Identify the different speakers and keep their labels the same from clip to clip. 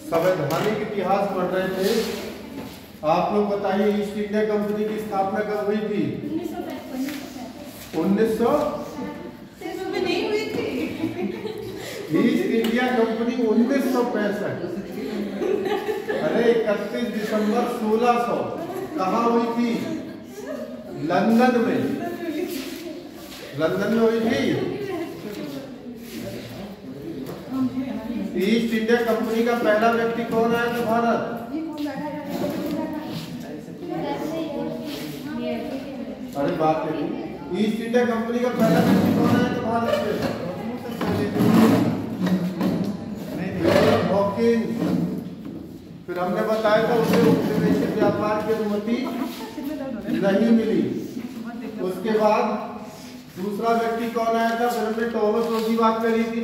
Speaker 1: संवैधानिक इतिहास पढ़ रहे थे। आप लोग बताइए ईस्ट इंडिया कंपनी की स्थापना कब हुई थी? 1900 ईस्ट इंडिया कंपनी 1965। अरे 31 दिसंबर 1600 कहाँ हुई थी? लंदन में। लंदन में हुई थी। ईस्ट इंडिया कंपनी का पहला व्यक्ति कौन आया था भारत? अरे बात नहीं। ईस्ट इंडिया कंपनी का पहला व्यक्ति कौन आया था भारत में? हॉकिंस। फिर हमने बताया था उसे उपनिवेशित व्यापार की अनुमति नहीं मिली। उसके बाद दूसरा व्यक्ति कौन आया था? फिर हमने टॉमस रो की बात करी थी।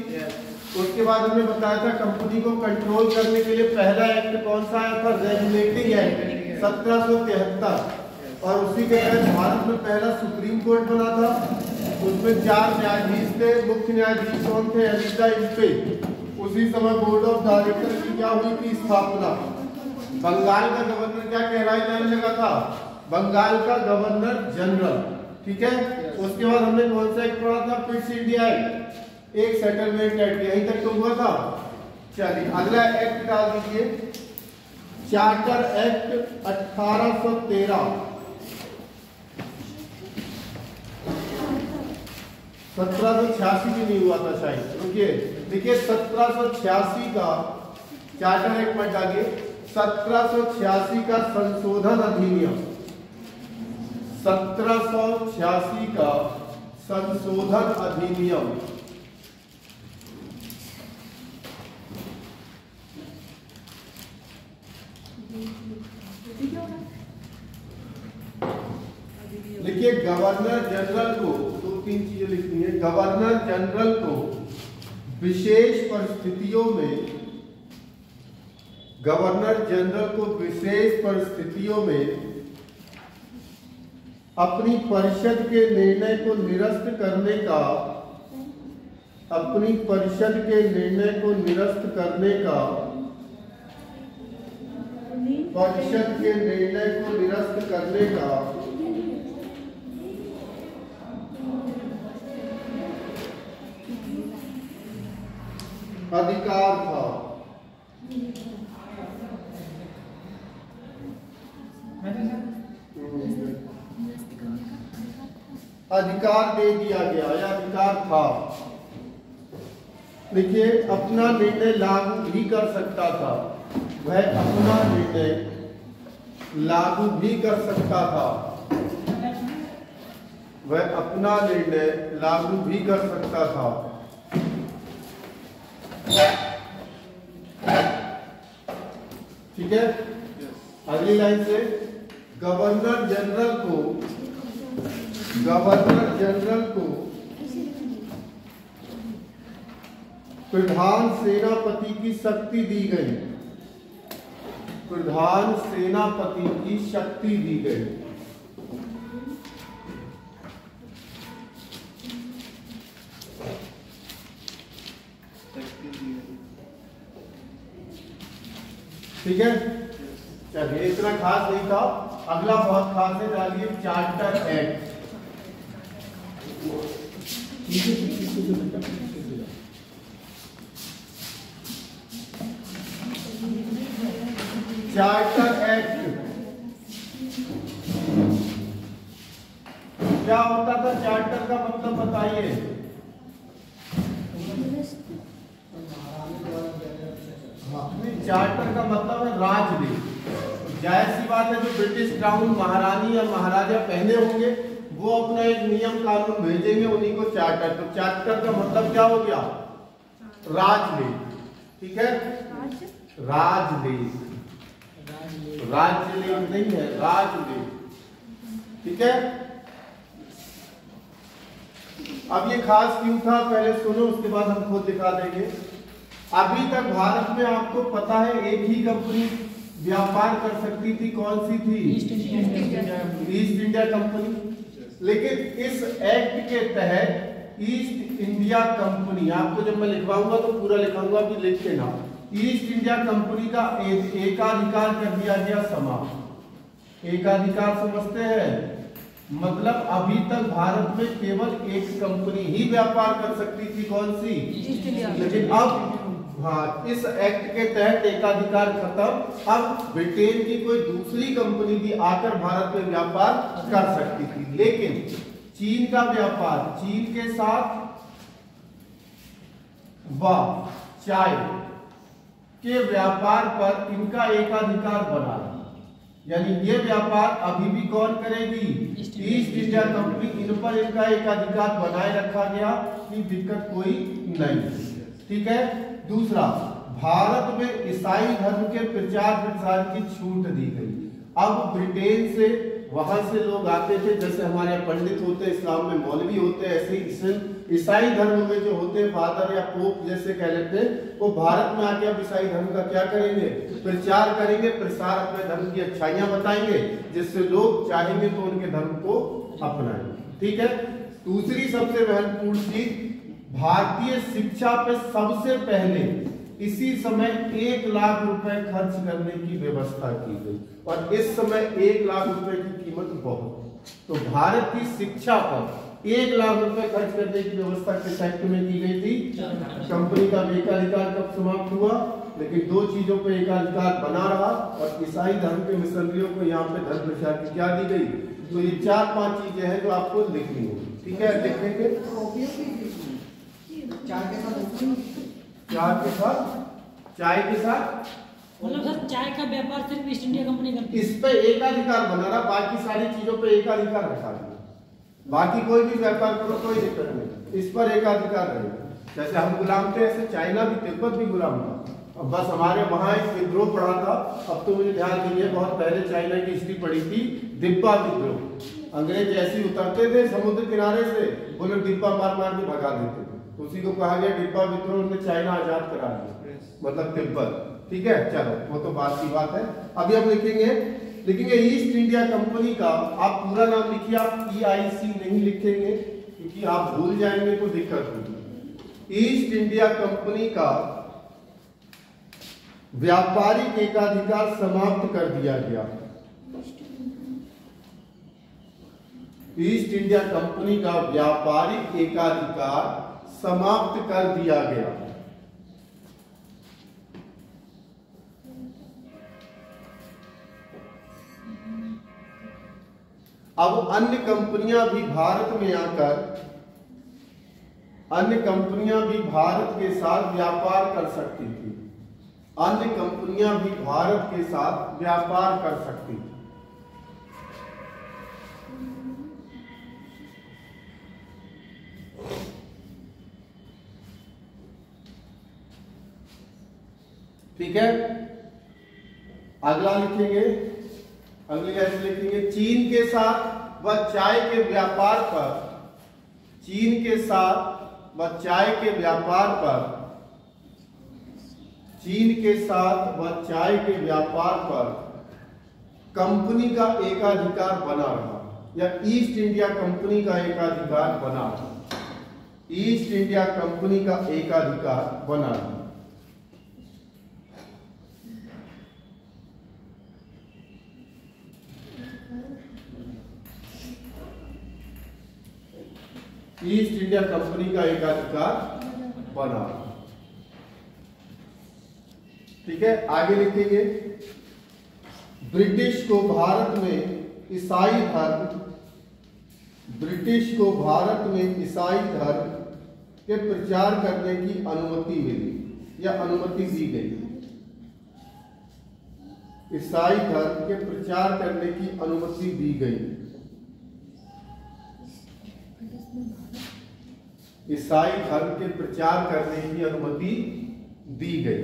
Speaker 1: उसके बाद हमने बताया था कंपनी को कंट्रोल करने के लिए पहला एक्ट कौन सा आया था? Regulating act 1773। और उसी के तहत भारत में पहला सुप्रीम कोर्ट बना था। उसमें 4 न्यायाधीश थे। मुख्य न्यायाधीश कौन थे? एलिजा इंपे। उसी समय बोर्ड ऑफ डायरेक्टर की क्या हुई थी? स्थापना। बंगाल का गवर्नर क्या कहलाया जाने लगा था? बंगाल का गवर्नर जनरल। ठीक है। उसके बाद हमने कौन सा एक्ट पढ़ा था? पिट्स इंडिया एक्ट, एक सेटलमेंट एक्ट। यहीं तक तो हुआ था। चलिए अगला एक्ट डाल दीजिए। Charter act 1813। 1786 भी नहीं हुआ था शायद। रुकिए देखिए 1786 का चार्टर एक्ट मत डालिए। 1786 का संशोधन अधिनियम। 1786 का संशोधन अधिनियम। लिखिए गवर्नर जनरल को 2-3 चीजें लिखनी है। गवर्नर जनरल को विशेष परिस्थितियों में अपनी परिषद के निर्णय को निरस्त करने का अधिकार था। अधिकार दे दिया गया या अधिकार था। देखिए अपना निर्णय लागू भी कर सकता था। वह अपना निर्णय लागू भी कर सकता था। ठीक है। अगली लाइन से गवर्नर जनरल को प्रधान सेनापति की शक्ति दी गई। ठीक है। चलिए इतना खास नहीं था। अगला बहुत खास है, डालिए चार्टर एक्ट। चार्टर एक्ट क्या होता था? चार्टर का मतलब बताइए। चार्टर का मतलब है राजनीति। जाहिर सी बात है जो ब्रिटिश क्राउन महारानी या महाराजा पहने होंगे वो अपना एक नियम कानून भेजेंगे, उन्हीं को चार्टर। तो चार्टर का मतलब क्या हो गया? राजनीति। ठीक है। राजनीति नहीं है, राजनीति। ठीक है। अब ये खास क्यों था पहले सुनो, उसके बाद हम खुद दिखा देंगे। अभी तक भारत में आपको पता है एक ही कंपनी व्यापार कर सकती थी। कौन सी थी? East India company. लेकिन इस एक्ट के तहत ईस्ट इंडिया कंपनी, आपको जब मैं लिखवाऊंगा तो पूरा लिखाऊंगा, भी लिख के ना, ईस्ट इंडिया कंपनी का एकाधिकार कर दिया गया समाप्त। एकाधिकार समझते हैं, मतलब अभी तक भारत में केवल एक कंपनी ही व्यापार कर सकती थी, कौन सी? लेकिन अब हाँ, इस एक्ट के तहत एकाधिकार खत्म। अब ब्रिटेन की कोई दूसरी कंपनी भी आकर भारत में व्यापार कर सकती थी। लेकिन चीन का व्यापार, चीन के साथ व चाय के व्यापार पर इनका एकाधिकार बना, यानी ये व्यापार अभी भी कौन करेगी? East India company. इन पर इनका एकाधिकार बनाए रखा गया, कि दिक्कत कोई नहीं। ठीक है। दूसरा, भारत में ईसाई धर्म के प्रचार प्रसार की छूट दी गई। अब ब्रिटेन से वहां से लोग आते थे, जैसे हमारे पंडित होते हैं इस्लाम में, मौलवी होते हैं, ऐसे ईसाई धर्म में जो होते हैं फादर या पोप जैसे कह लेते हैं, वो भारत में आके अब ईसाई धर्म का क्या करेंगे? प्रचार करेंगे, प्रसार, अपने धर्म की अच्छाइयां बताएंगे, जिससे लोग चाहेंगे तो उनके धर्म को अपनाएंगे। ठीक है। दूसरी सबसे महत्वपूर्ण चीज, भारतीय शिक्षा पे सबसे पहले इसी समय 1 लाख रुपए खर्च करने की व्यवस्था की गई, और इस समय 1 लाख रुपए की कीमत बहुत। तो भारत की शिक्षा पर 1 लाख रुपए खर्च करने की व्यवस्था किस एक्ट में की गई थी? कंपनी का एकाधिकार कब समाप्त हुआ? लेकिन दो चीजों पे एकाधिकार बना रहा, और ईसाई धर्म के मिशनरियों को यहाँ पे धर्म प्रचार की क्या दी गई? तो ये 4-5 चीजें हैं जो आपको लिखनी होगी। ठीक है, लिखेंगे चाय के साथ
Speaker 2: मतलब सर चाय का व्यापार सिर्फ ईस्ट इंडिया कंपनी करती है।
Speaker 1: इस पे एकाधिकार बना रहा, बाकी सारी चीजों पे एकाधिकार रखा गया। बाकी कोई भी व्यापार करो कोई दिक्कत नहीं, इस पर एकाधिकार रहेगा। जैसे हम गुलाम थे, ऐसे चाइना भी, तिब्बत भी गुलाम था। अब बस हमारे वहां एक विद्रोह पड़ा था, अब तो मुझे ध्यान नहीं है, बहुत पहले चाइना की हिस्ट्री पढ़ी थी, दिब्बा विद्रोह। अंग्रेज ऐसे ही उतरते थे समुद्र किनारे से, वो लोग डिब्बा मार मार के भगा देते थे, उसी को कहा गया डिब्बा विद्रोह। उन्होंने चाइना आजाद करा दिया, मतलब तिब्बत। ठीक है, चलो वो तो बात की बात है। अभी हम लिखेंगे ईस्ट इंडिया कंपनी का, आप पूरा नाम लिखिए, आप EIC नहीं लिखेंगे क्योंकि आप भूल जाएंगे तो दिक्कत होगी। ईस्ट इंडिया कंपनी का व्यापारिक एकाधिकार समाप्त कर दिया गया। ईस्ट इंडिया कंपनी का व्यापारिक एकाधिकार समाप्त कर दिया गया। अब अन्य कंपनियां भी भारत में आकर, अन्य कंपनियां भी भारत के साथ व्यापार कर सकती थी। अन्य कंपनियां भी भारत के साथ व्यापार कर सकती थी। ठीक है, अगला लिखेंगे, अगली ऐसे लिखेंगे, चीन के साथ व चाय के व्यापार पर, चीन के साथ व चाय के व्यापार पर, चीन के साथ व चाय के व्यापार पर कंपनी का एकाधिकार बना रहा, या ईस्ट इंडिया कंपनी का एकाधिकार बना रहा। ईस्ट इंडिया कंपनी का एकाधिकार बना रहा। ईस्ट इंडिया कंपनी का एकाधिकार बना। ठीक है, आगे लिखेंगे, ब्रिटिश को भारत में ईसाई धर्म, ब्रिटिश को भारत में ईसाई धर्म के प्रचार करने की अनुमति मिली या अनुमति दी गई। ईसाई धर्म के प्रचार करने की अनुमति दी गई। ईसाई धर्म के प्रचार करने की अनुमति दी गई।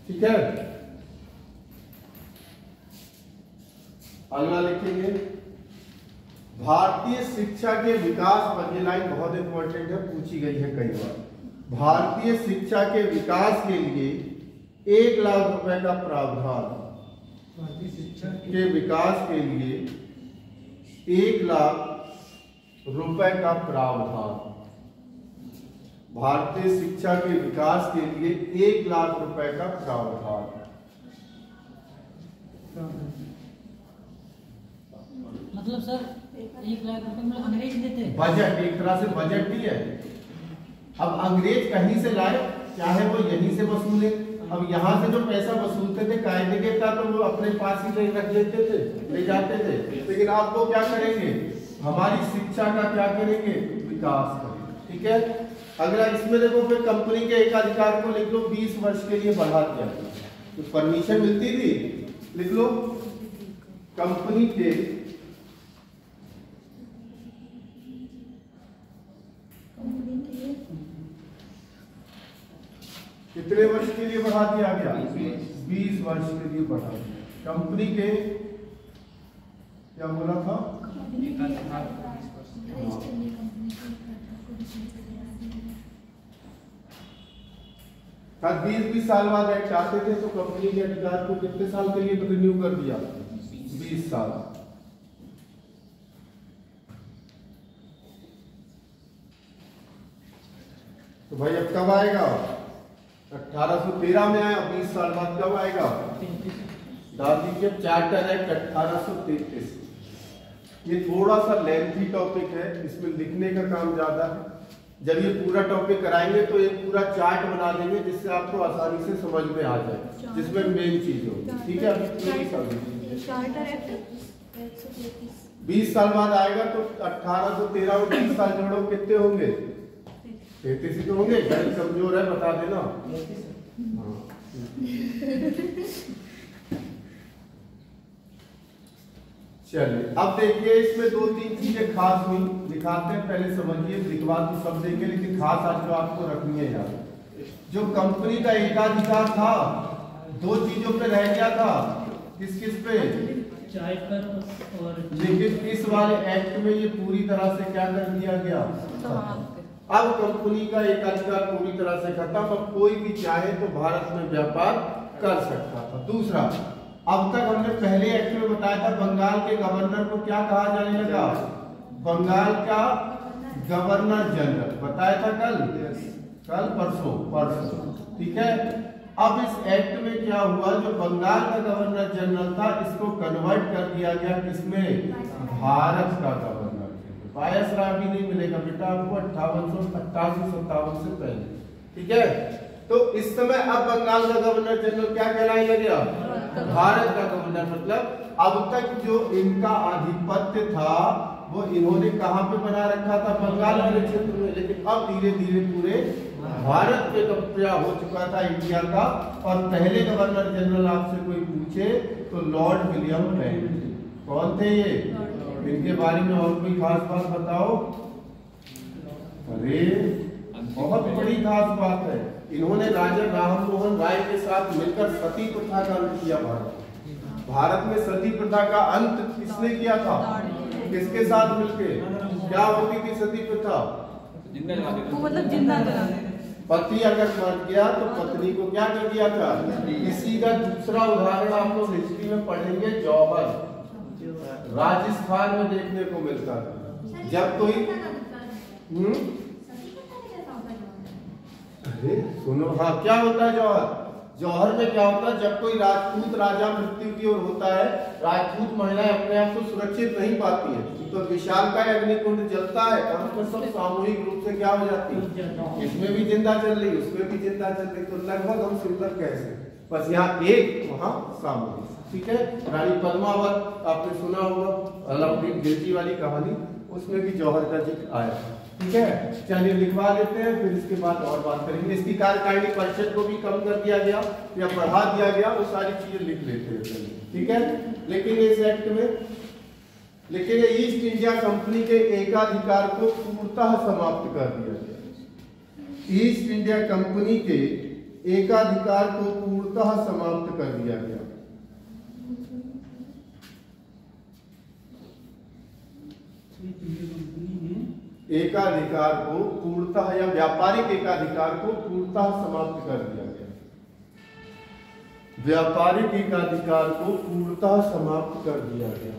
Speaker 1: ठीक है, अगला लिखेंगे, भारतीय शिक्षा के विकास पर, ये लाइन बहुत इंपॉर्टेंट है, पूछी गई है कई बार। भारतीय शिक्षा के विकास के लिए 1 लाख रुपए का प्रावधान, भारतीय शिक्षा के विकास के लिए 1 लाख रुपए का प्रावधान। भारतीय शिक्षा के विकास के लिए 1 लाख रुपए का प्रावधान।
Speaker 2: मतलब सर 1 लाख रुपए मतलब अंग्रेज देते हैं।
Speaker 1: बजट एक तरह से बजट ही है। अब अंग्रेज कहीं से लाए, चाहे वो यहीं से वसूले। अब यहाँ से जो पैसा वसूलते थे कायदे के था, तो वो अपने पास ही रख लेते थे, ले जाते थे। लेकिन आप वो क्या करेंगे, हमारी शिक्षा का क्या करेंगे, विकास करेंगे। ठीक है। अगला इसमें देखो, फिर कंपनी के एकाधिकार को लिख लो 20 वर्ष के लिए बढ़ा दिया। तो परमिशन मिलती थी, लिख लो कंपनी के कितने वर्ष के लिए बढ़ा दिया गया, 20 वर्ष के लिए बढ़ा दिया। कंपनी के क्या बोला था, 20 साल बाद एक्ट आते थे, तो कंपनी के अधिकार को कितने साल के लिए रिन्यू कर दिया, 20 साल। तो भाई अब कब आएगा, 1813 में आया, 20 साल बाद कब आएगा, दादी के चार्टर एक्ट 1833। ये थोड़ा सा लेंथी टॉपिक है, इसमें लिखने का काम ज्यादा है। जब ये पूरा टॉपिक कराएंगे तो एक पूरा चार्ट बना देंगे, जिससे आपको आसानी से समझ में आ जाए, जिसमें मेन चीज हो। ठीक है। अभी पूरी चार्टर एक्ट 20 साल बाद आएगा, तो 1813 और 20 साल जोड़ो, कितने होंगे, 33 ही तो होंगे। गणित कमजोर है, बता देना। चलिए, अब देखिए इसमें 2-3 चीजें खास हुई, दिखाते हैं। पहले समझिए, लिखवा तो सब देंगे, लेकिन खास आज जो आपको रखनी है यार, जो कंपनी का एकाधिकार था 2 चीजों पे रह गया था। किस किस पे,
Speaker 2: चाय पर और,
Speaker 1: लेकिन इस वाले एक्ट में ये पूरी तरह से क्या कर दिया गया, अब कंपनी का एकाधिकार पूरी तरह से खत्म। अब कोई भी चाहे तो भारत में व्यापार कर सकता था। दूसरा, अब तक हमने पहले एक्ट में बताया था, बंगाल के गवर्नर को क्या कहा जाने लगा, बंगाल का गवर्नर जनरल, बताया था कल परसों। ठीक है। अब इस एक्ट में क्या हुआ, जो बंगाल का गवर्नर जनरल था, इसको कन्वर्ट कर दिया गया किसमें, भारत का गवर्नर। वायसराय भी नहीं मिलेगा बेटा आपको 1858-57 से पहले। ठीक है। तो इस समय अब बंगाल का गवर्नर जनरल क्या कहलाने लगा, भारत का गवर्नर। मतलब अब तक जो इनका आधिपत्य था वो इन्होंने कहां पे बना रखा था, बंगाल वाले क्षेत्र में। लेकिन अब धीरे धीरे पूरे भारत पे कब्जा हो चुका था इंडिया का। और पहले गवर्नर जनरल आपसे कोई पूछे तो लॉर्ड विलियम बेंटिंक। कौन थे ये, इनके बारे में और कोई खास बात बताओ। अरे बहुत बड़ी खास बात है, इन्होंने राजा राममोहन राय के साथ मिलकर सती प्रथा का अंत किया। भारत में सती प्रथा का अंत किसने किया था, किसके साथ मिलके, क्या होती थी सती प्रथा,
Speaker 3: मतलब जिंदा जलाना।
Speaker 1: पति अगर मर गया तो पत्नी को क्या कर दिया था। इसी का दूसरा उदाहरण आप लोग हिस्ट्री में पढ़ेंगे, जौहर, राजस्थान में देखने को मिलता था। जब कोई अरे सुनो, हाँ क्या होता है जौहर, जौहर में क्या होता है, जब कोई राजपूत राजा मृत्यु की ओर होता है, राजपूत महिलाएं अपने आप को सुरक्षित नहीं पाती है, तो विशालकाय अग्निकुंड जलता है, हम तो सब सामूहिक रूप से क्या हो जाती है, इसमें भी जिंदा चल रही, उसमें भी जिंदा चल रही, तो लगभग हम सिमिलर कह सकते, बस यहाँ एक वहाँ सामूहिक। ठीक है। रानी पद्मावत आपने सुना होगा, अलाउद्दीन खिलजी वाली कहानी, उसमें भी जौहर का जिक्र आया। ठीक है। चलिए लिखवा लेते हैं, फिर इसके बाद और बात करेंगे। इसकी कार्यकारिणी परिषद को भी कम कर दिया गया या बढ़ा दिया गया, वो सारी चीजें लिख लेते हैं। ठीक है। लेकिन इस एक्ट में लेकिन ईस्ट इंडिया कंपनी के एकाधिकार को पूर्णतः समाप्त कर दिया गया। ईस्ट इंडिया कंपनी के एकाधिकार को पूर्णतः समाप्त कर दिया गया। एकाधिकार को पूर्णतः या व्यापारिक एकाधिकार को पूर्णतः समाप्त कर दिया गया। व्यापारिक एकाधिकार को पूर्णतः समाप्त कर दिया गया।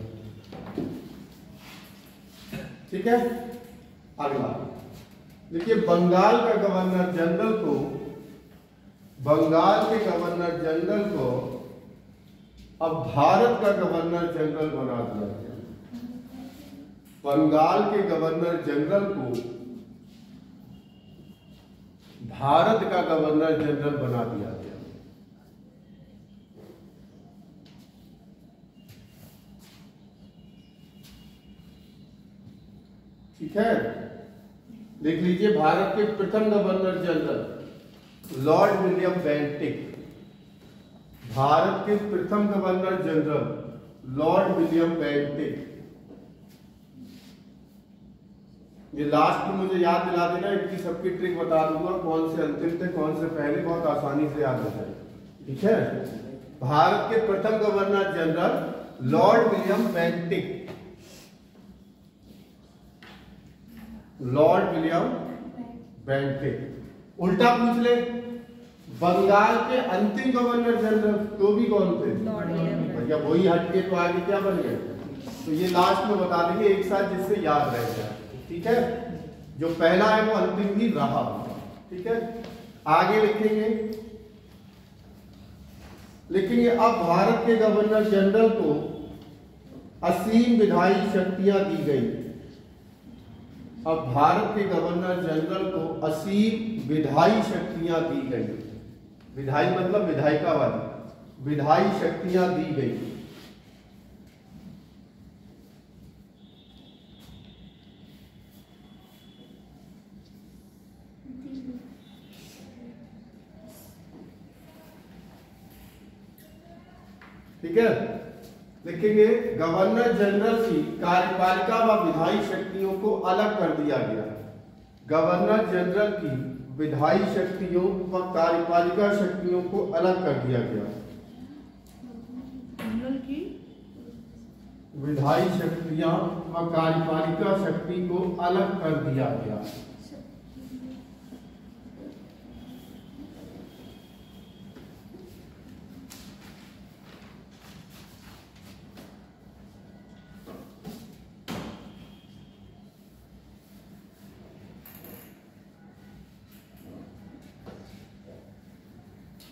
Speaker 1: ठीक है। अगला देखिए, बंगाल के गवर्नर जनरल को अब भारत का गवर्नर जनरल बना दिया गया। बंगाल के गवर्नर जनरल को भारत का गवर्नर जनरल बना दिया गया। ठीक है, देख लीजिए, भारत के प्रथम governor general Lord William Bentinck. Bharat के प्रथम governor general Lord William Bentinck. ये लास्ट में मुझे याद दिला देना, इनकी सबकी ट्रिक बता दूंगा, कौन से अंतिम थे कौन से पहले, बहुत आसानी से याद हो जाए। ठीक है, भारत के प्रथम governor general Lord William Bentinck. Lord William Bentinck. उल्टा पूछ ले, बंगाल के अंतिम गवर्नर जनरल तो भी कौन थे? भैया वही हटके तो आगे क्या बन गए? तो ये लास्ट में बता देंगे एक साथ, जिससे याद रह जाए। ठीक है, जो पहला है वो अंतिम भी रहा। ठीक है, आगे लिखेंगे अब भारत के गवर्नर जनरल को असीम विधायी शक्तियां दी गई। अब भारत के गवर्नर जनरल को असीम विधायी शक्तियां दी गई। विधायी मतलब विधायिका वाली, विधायी शक्तियां दी गई। ठीक है, लिखेंगे गवर्नर जनरल की कार्यपालिका व विधायी शक्तियों को अलग कर दिया गया। गवर्नर जनरल की विधायी शक्तियों व कार्यपालिका शक्तियों को अलग कर दिया गया।
Speaker 3: की
Speaker 1: विधायी शक्तियां व कार्यपालिका शक्ति को अलग कर दिया गया।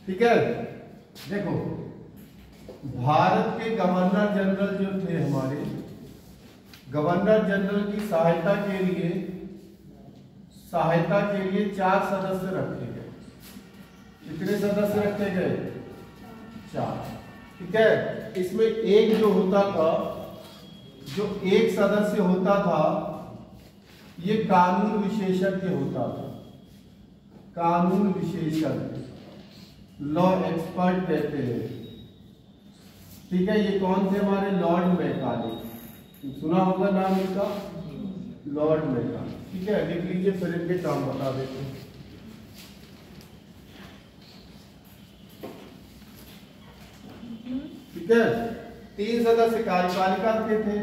Speaker 1: ठीक है, देखो, भारत के गवर्नर जनरल जो थे हमारे, गवर्नर जनरल की सहायता के लिए 4 सदस्य रखे गए। कितने सदस्य रखे गए? 4। ठीक है, इसमें एक जो होता था, जो एक सदस्य होता था, ये कानून विशेषज्ञ होता था। कानून विशेषज्ञ, लॉ एक्सपर्ट कहते हैं। ठीक है, ये कौन थे हमारे? Lord Macaulay. सुना होगा नाम इनका, लॉर्ड मैकाले। ठीक है, लिख लीजिए, फिर इनके काम बता देते हैं। ठीक है, 3 सदस्य कार्यपालिका के थे।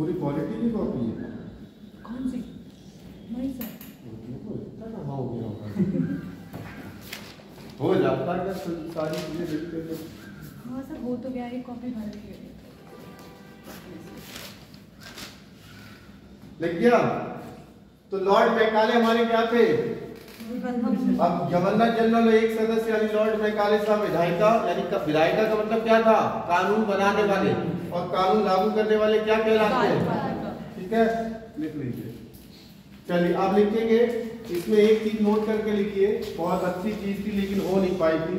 Speaker 1: पूरी क्वालिटी की कॉपी है।
Speaker 3: कौन सी? नहीं सर।
Speaker 1: इतना कहाँ हो गया होगा? हो जाता है सारी चीजें लिखते थे।
Speaker 3: हाँ सर, हो तो गया, एक कॉपी भर गई है।
Speaker 1: लिख गया। तो लॉर्ड मैकाले हमारे क्या थे? अब गवर्नर जनरल एक सदस्य यानी लॉर्ड मैकाले साहब विधायिका, यानी विधायिका का मतलब क्या था? कानून बनाने वाले, और कानून लागू करने वाले क्या कहलाते हैं? ठीक है, लिख लीजिए। चलिए आप लिखेंगे, इसमें एक चीज नोट करके लिखिए, बहुत अच्छी चीज थी लेकिन हो नहीं पाई थी।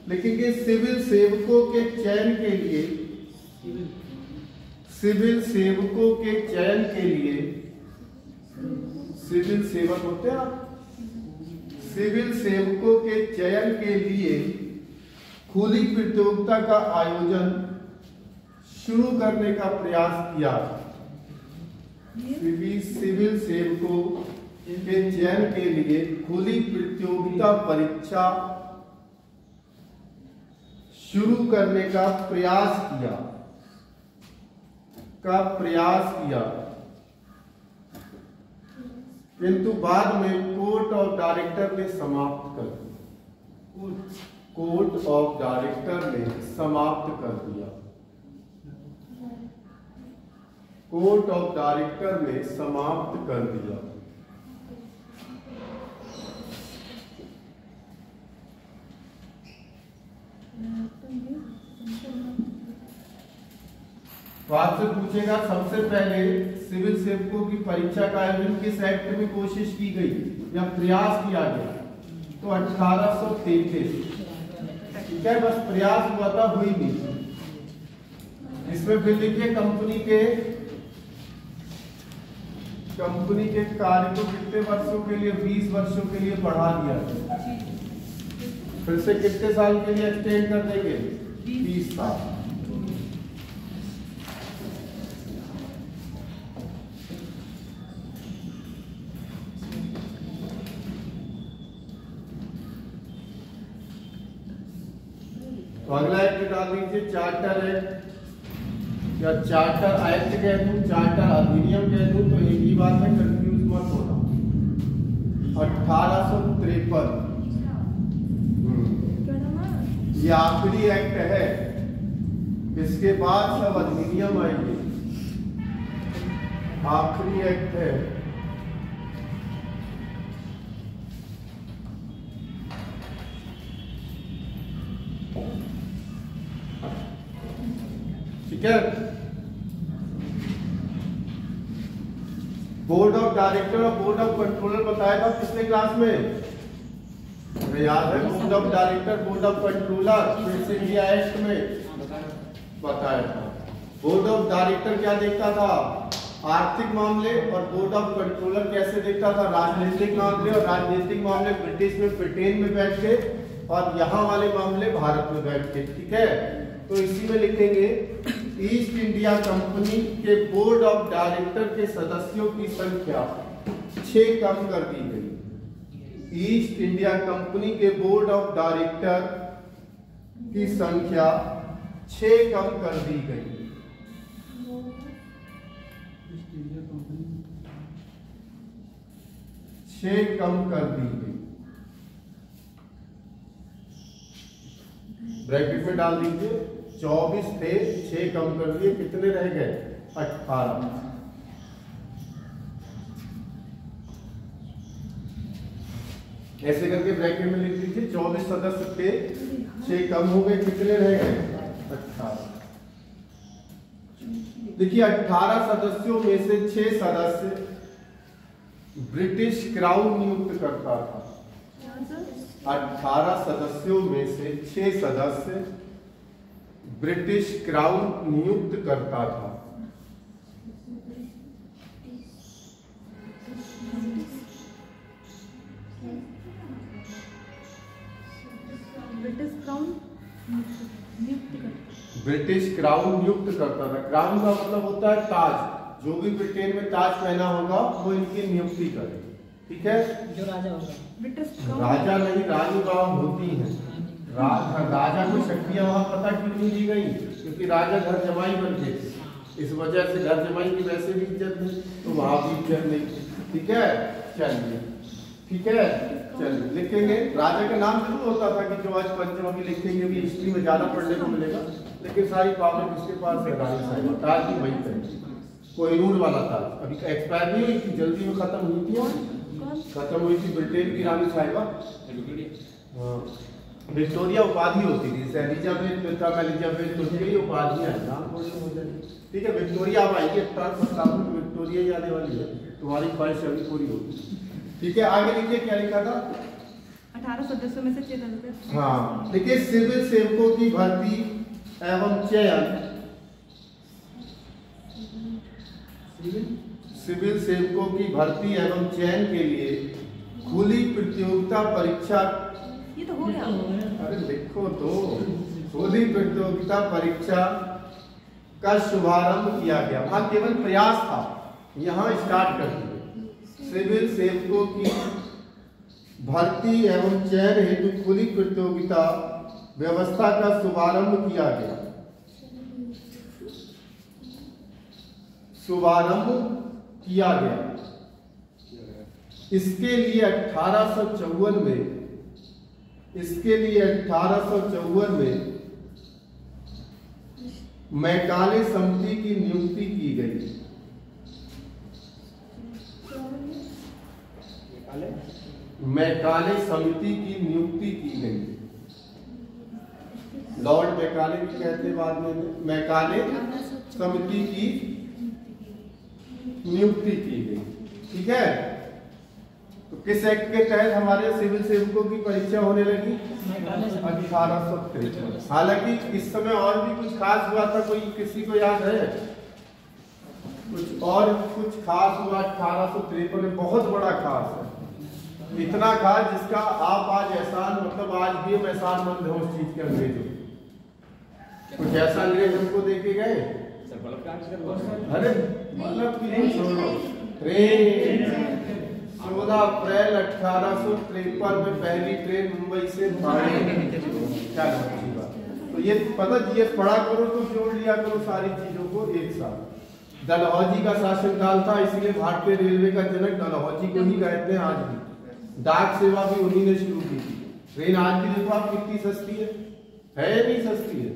Speaker 1: लिखेंगे सिविल सेवकों के चयन के लिए, सिविल सेवकों के चयन के लिए, सिविल सेवक होते हैं आप, सिविल सेवकों के चयन के लिए खुली प्रतियोगिता का आयोजन शुरू करने का प्रयास किया। सिविल सेवकों के चयन के लिए खुली प्रतियोगिता परीक्षा शुरू करने का प्रयास किया, किंतु बाद में कोर्ट ऑफ डायरेक्टर ने समाप्त कर दिया। कोर्ट ऑफ डायरेक्टर ने समाप्त कर दिया। कोर्ट ऑफ डायरेक्टर ने समाप्त कर दिया। तो आपसे पूछेगा सबसे पहले सिविल सेवकों की परीक्षा का आयोजन किस एक्ट में कोशिश की गई या प्रयास किया गया? तो 1833। ठीक है, बस प्रयास हुआ था, हुई नहीं। इसमें फिर लिखिए कंपनी के कार्य को कितने वर्षों के लिए? 20 वर्षों के लिए बढ़ा दिया। फिर से कितने साल के लिए एक्सटेंड कर देंगे? 20 साल। तो अगला एक्ट डाल दीजिए चार्टर एक्ट या चार्टर एक्ट कह दूं, चार्टर अधिनियम कह दूं, तो एक ही बात है, कंफ्यूज मत होना। 1853 ये आखिरी एक्ट है, इसके बाद सब अधिनियम आएंगे। आखिरी एक्ट है। ठीक है, बोर्ड ऑफ डायरेक्टर और बोर्ड ऑफ कंट्रोलर बताया था पिछले क्लास में, याद है? Board of director, board of controller फिर से इंडिया एक्ट में बताया था। बोर्ड ऑफ डायरेक्टर क्या देखता था? आर्थिक मामले, और बोर्ड ऑफ कंट्रोलर कैसे देखता था? राजनीतिक मामले, और राजनीतिक मामले ब्रिटिश में ब्रिटेन में बैठ के, और यहाँ वाले मामले भारत में बैठ के। ठीक है, तो इसी में लिखेंगे ईस्ट इंडिया कंपनी के बोर्ड ऑफ डायरेक्टर के सदस्यों की संख्या 6 कम कर दी गई। ईस्ट इंडिया कंपनी के बोर्ड ऑफ डायरेक्टर की संख्या 6 कम कर दी गई। छह कम कर दी गई। ब्रैकेट में डाल दीजिए, 24 थे, 6 कम कर दिए, कितने रह गए? 18। ऐसे करके ब्रैकेट में लिख दीजिए, 24 सदस्य थे, 6 कम हो गए, कितने रह गए? 18। देखिए 18 सदस्यों में से 6 सदस्य ब्रिटिश क्राउन नियुक्त करता था। 18 सदस्यों में से 6 सदस्य ब्रिटिश क्राउन नियुक्त करता था। ब्रिटिश क्राउन नियुक्त करता था। क्राउन का मतलब होता है ताज। जो भी ब्रिटेन में ताज पहना होगा वो इनकी नियुक्ति करे। ठीक है,
Speaker 2: जो राजा होगा।
Speaker 1: राजा नहीं, रानी गांव होती है। राजा को शक्तियां वहां पता क्यों नहीं दी गई? क्योंकि राजा घर जमाई बनते थे, इस वजह से घर जमाई की वैसे भी इज्जत नहीं, तो वहां भी इज्जत नहीं। ठीक है, चलिए ठीक है, चलिए लिखेंगे। राजा का नाम जरूर होता था कि जो आज पंचमुखी लिखेंगे भी हिस्ट्री में ज्यादा पढ़ने को मिलेगा, लेकिन सारी पावर किसके पास है? रानी साहिबा। ताज भी वही करेंगे, कोहिनूर वाला ताज अभी एक्सपायर नहीं हुई थी, जल्दी में खत्म हुई थी, खत्म हुई थी ब्रिटेन की रानी साहिबा। विक्टोरिया उपाधि होती थी, जैसे एलिजाबेथ प्रथम, एलिजाबेथ दूसरी उपाधियां हैं, नाम थोड़ी हो जाएगी। ठीक है, विक्टोरिया अब आएगी 1857 में, विक्टोरिया ही आने वाली है, तुम्हारी ख्वाहिश अभी पूरी होगी। ठीक है, आगे लिखिए क्या लिखा था?
Speaker 3: 18 सदस्यों में से 6 सदस्य।
Speaker 1: हाँ, देखिए सिविल सेवकों की भर्ती एवं चयन, सिविल सेवकों की भर्ती एवं चयन के लिए खुली प्रतियोगिता परीक्षा,
Speaker 3: ये तो हो गया।
Speaker 1: अरे लिखो तो, खुली प्रतियोगिता परीक्षा का शुभारंभ किया गया। वहां केवल प्रयास था, यहाँ स्टार्ट कर दिए। सिविल सेवकों की भर्ती एवं चयन हेतु खुली प्रतियोगिता व्यवस्था का शुभारंभ किया गया। शुभारंभ किया गया। इसके लिए 1854 में, इसके लिए 1854 में मैकाले समिति की नियुक्ति की गई। मैकाले समिति की नियुक्ति की गई। लॉर्ड मैकाले भी कहते बाद में, मैकाले समिति की नियुक्ति की गई। ठीक है, तो किस एक्ट के तहत हमारे सिविल सेवकों की परीक्षा होने लगी? 1853। हालांकि इस समय और भी कुछ खास हुआ था, कोई किसी को याद है? कुछ और कुछ खास हुआ 1853 में, बहुत बड़ा खास है, इतना खास जिसका आप आज एहसान, मतलब आज भी हम एहसान मंद हैं उस चीज के अंग्रेजों। कुछ ऐसा अंग्रेज हमको देके गए, अरे मतलब कि छोड़ो, 14 अप्रैल 1853 में पहली ट्रेन मुंबई से भाड़े। क्या अच्छी बात, तो ये पता ये पढ़ा करो तो जोड़ लिया करो सारी चीजों को एक साथ। डलहौजी का शासनकाल था, इसलिए भारतीय रेलवे का जनक डलहौजी को ही कहते हैं आज भी। डाक सेवा भी उन्हीं ने शुरू की थी। ट्रेन आज भी देखो आप कितनी सस्ती है नहीं सस्ती है?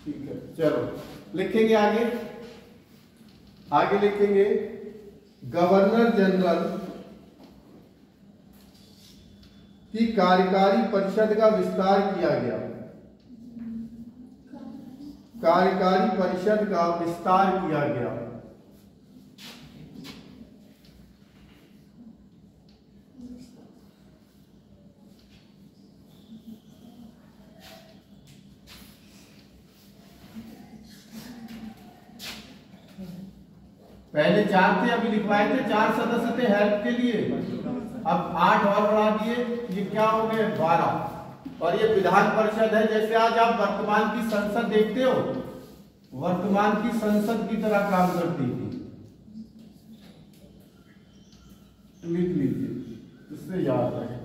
Speaker 1: ठीक है, चलो लिखेंगे आगे। आगे लिखेंगे गवर्नर जनरल की कार्यकारी परिषद का विस्तार किया गया। कार्यकारी परिषद का विस्तार किया गया। पहले 4 थे, अभी लिखवाए थे 4 सदस्य थे हेल्प के लिए, अब 8 और बढ़ा दिए, ये क्या हो गए 12। और ये विधान परिषद है, जैसे आज आप वर्तमान की संसद देखते हो, वर्तमान की संसद की तरह काम करती थी। लिख लीजिए, इससे याद रहेगा।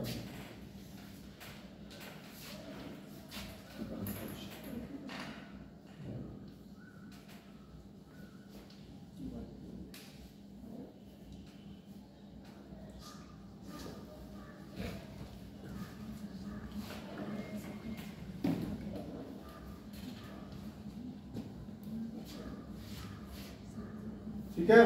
Speaker 1: ठीक है,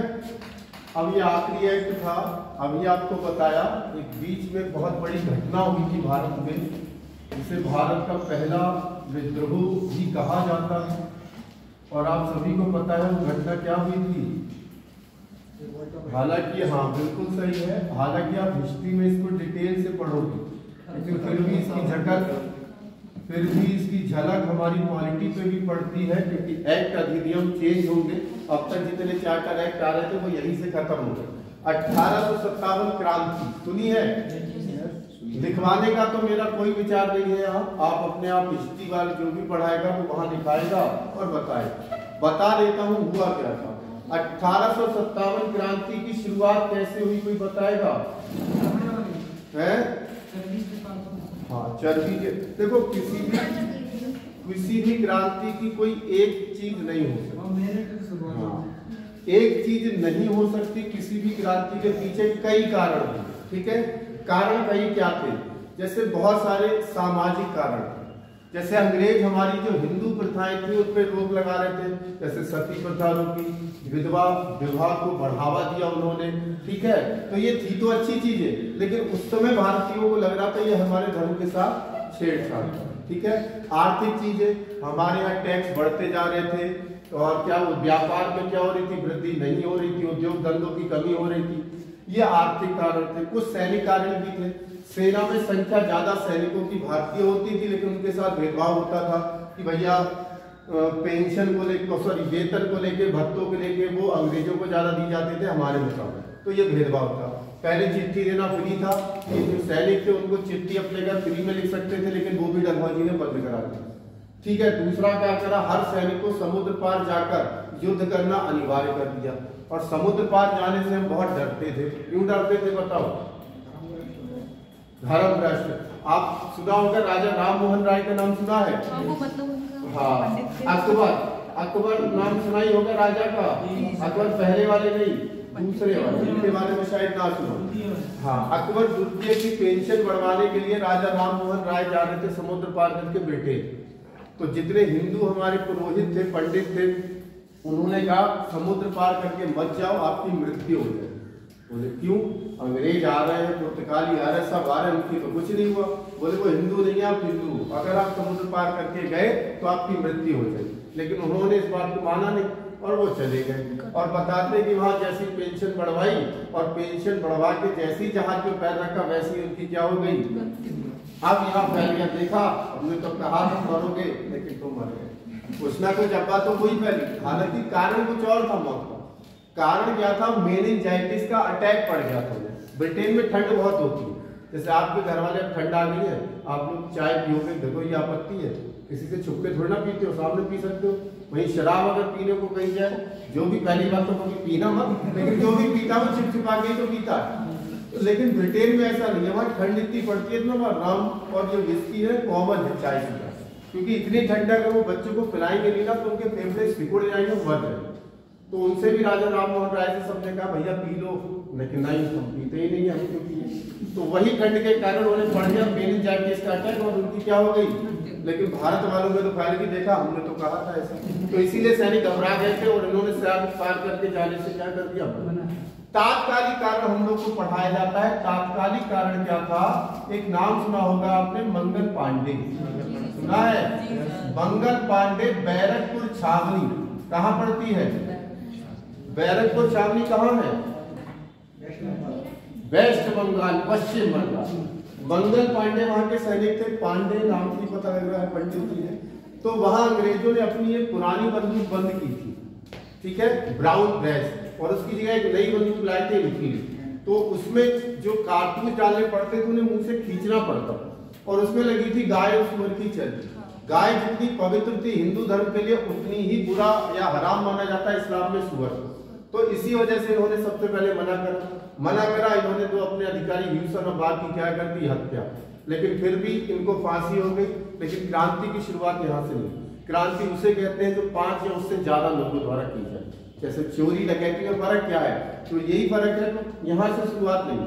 Speaker 1: अब ये आखिरी एक्ट था। अभी आपको बताया एक बीच में बहुत बड़ी घटना हुई थी भारत में, जिसे भारत का पहला विद्रोह भी कहा जाता है। और आप सभी को पता है वो घटना क्या हुई थी। हालांकि हाँ बिल्कुल सही है, हालांकि आप हिस्ट्री में इसको डिटेल से पढ़ोगे, लेकिन फिर भी इसकी झलक हमारी पॉलिटी पे भी पड़ती है, क्योंकि एक्ट अधिनियम चेंज होंगे। अब तक जितने चार्टर एक्ट आ रहे थे वो यहीं से खत्म हो गए। 1857 क्रांति सुनी है? लिखवाने का तो मेरा कोई विचार नहीं है, आप अपने आप हिस्ट्री वाले जो भी पढ़ाएगा वो वहां लिखाएगा और बताएगा। बता देता हूँ हुआ क्या था। 1857 क्रांति की शुरुआत कैसे हुई, कोई बताएगा? है हाँ, चर्बी के देखो, किसी भी किसी भी क्रांति की कोई एक चीज नहीं हो सकती। हाँ, एक चीज नहीं हो सकती किसी भी क्रांति के पीछे कई कारण थे। ठीक है, कारण कई क्या थे? जैसे बहुत सारे सामाजिक कारण थे। जैसे अंग्रेज हमारी जो हिंदू प्रथाएं थी उन पर रोक लगा रहे थे, जैसे सती प्रथा रोकी, विधवा विवाह को बढ़ावा दिया उन्होंने। ठीक है, तो ये थी तो अच्छी चीज है, लेकिन उस समय भारतीयों को लग रहा था ये हमारे धर्म के साथ छेड़छाड़। ठीक है, आर्थिक चीजें, हमारे यहाँ टैक्स बढ़ते जा रहे थे, और क्या वो व्यापार में क्या हो रही थी, वृद्धि नहीं हो रही थी, उद्योग धंधों की कमी हो रही थी, ये आर्थिक कारण थे। कुछ सैनिक कारण भी थे, सेना में संख्या ज्यादा सैनिकों की भारतीय होती थी, लेकिन उनके साथ भेदभाव होता था कि भैया पेंशन को लेकर, सॉरी वेतन को लेके, भत्तों को लेके वो अंग्रेजों को ज्यादा दी जाते थे हमारे मुकाबले, तो ये भेदभाव था। पहले चिट्ठी देना फ्री था, ये जो सैनिक थे उनको चिट्ठी अपने घर फ्री में लिख सकते थे, लेकिन वो भी डलहौजी ने बंद करा दिया। ठीक है, दूसरा क्या करा, हर सैनिक को समुद्र पार जाकर युद्ध करना अनिवार्य कर दिया, और समुद्र पार जाने से हम बहुत डरते थे। क्यों डरते थे बताओ? धर्म भ्रष्ट। आप सुना होगा, राजा राम मोहन राय का नाम सुना है? हाँ, अकबर नाम सुना ही होगा राजा का। अकबर पहले वाले नहीं, दूसरे वाले, जिनके बारे में शायद ना सुना। हाँ, अकबर द्वितीय की पेंशन बढ़वाने के लिए राजा राम मोहन राय जा रहे थे समुद्र पार करके बैठे। तो जितने हिंदू हमारे पुरोहित थे, पंडित थे, उन्होंने कहा समुद्र पार करके मत जाओ, आपकी मृत्यु हो जाए। बोले क्यों? अंग्रेज आ रहे हैं, पुर्तगाली आ रहे हैं, सब आ रहे हैं, उनकी तो कुछ नहीं हुआ। बोले वो हिंदू नहीं है, आप हिंदू हो, अगर आप समुद्र पार करके गए तो आपकी मृत्यु हो जाएगी। लेकिन उन्होंने इस बात को माना नहीं और वो चले गए। और बताते कि वहां जैसी पेंशन बढ़वाई, और पेंशन बढ़वा के जैसी जहाज में पैर रखा वैसी उनकी क्या हो गई? अब यहाँ फैल गया। देखा, हमने तो कहा था मरोगे, लेकिन तुम मर गए। कुछ ना कुछ अब्बा तो वही फैली। हालांकि कारण कुछ और था मौत का। कारण क्या था? मेनिंजाइटिस का अटैक पड़ गया था। ब्रिटेन में ठंड बहुत होती है, जैसे आपके घर वाले ठंड आ गई है, आप लोग चाय पियोगे, देखो ये आपत्ति है, किसी से छुप के थोड़ी ना पीते हो, सामने पी सकते हो। वहीं शराब अगर पीने को कही जाए, जो भी, पहली बात तो कभी पीना मत, लेकिन जो भी पीता वो छिप छिपा के तो पीता है। लेकिन ब्रिटेन में ऐसा नहीं है, वहाँ ठंड इतनी पड़ती है, इतना रम और जो विस्की है कॉमन है चाय से, क्योंकि इतनी ठंड अगर वो बच्चों को पिलाएंगे नहीं ना तो उनके फेफड़े सिकुड़ जाएंगे, मर जाएंगे। तो उनसे भी राजा राम मोहन राय से सबने कहा भैया पी लो, लेकिन नहीं, हम पीते ही नहीं, हम क्यों पिए? तो वही ठंड के कारण उन्हें पड़ गया मेनिंजाइटिस का अटैक, और उनकी क्या हो गई? लेकिन भारत वालों में तो पहले भी देखा, हमने तो कहा था ऐसा। तो इसीलिए सैनिक घबरा गए थे, और इन्होंने सैनिक पार करके जाने से क्या कर दिया? तात्कालिक कारण हम लोग को पढ़ाया जाता है। तात्कालिक कारण क्या था? एक नाम सुना होगा आपने, मंगल पांडे, सुना है? मंगल पांडे, बैरकपुर छावनी कहाँ पड़ती है? बैरकपुर छावनी कहाँ है? वेस्ट बंगाल, पश्चिम बंगाल। मंगल पांडे वहां के सैनिक थे, पांडे नाम की पता लग रहा है, पंडित जी है। तो वहां अंग्रेजों ने अपनी एक पुरानी बंदूक बंद की थी, ठीक है, ब्राउन ब्रेस, और उसकी जगह एक नई बंदूक लाए थे रिफिल। तो उसमें जो कारतूस डालने पड़ते थे उन्हें मुंह से खींचना पड़ता, और उसमें लगी थी गाय और सूअर की चर्बी। गाय जितनी पवित्र थी हिंदू धर्म के लिए, उतनी ही बुरा या हराम माना जाता है इस्लाम में सूअर। तो इसी वजह से इन्होंने सबसे पहले मना करा। इन्होंने तो अपने अधिकारी ह्यूसन और बात की क्या कर दी? हत्या। लेकिन फिर भी इनको फांसी हो गई। लेकिन क्रांति की शुरुआत यहाँ से नहीं। क्रांति उसे कहते हैं जो 5 या उससे ज्यादा लोगों द्वारा की जाए। जैसे चोरी डकैती में फर्क क्या है? तो यही फर्क है, तो यहाँ से शुरुआत नहीं।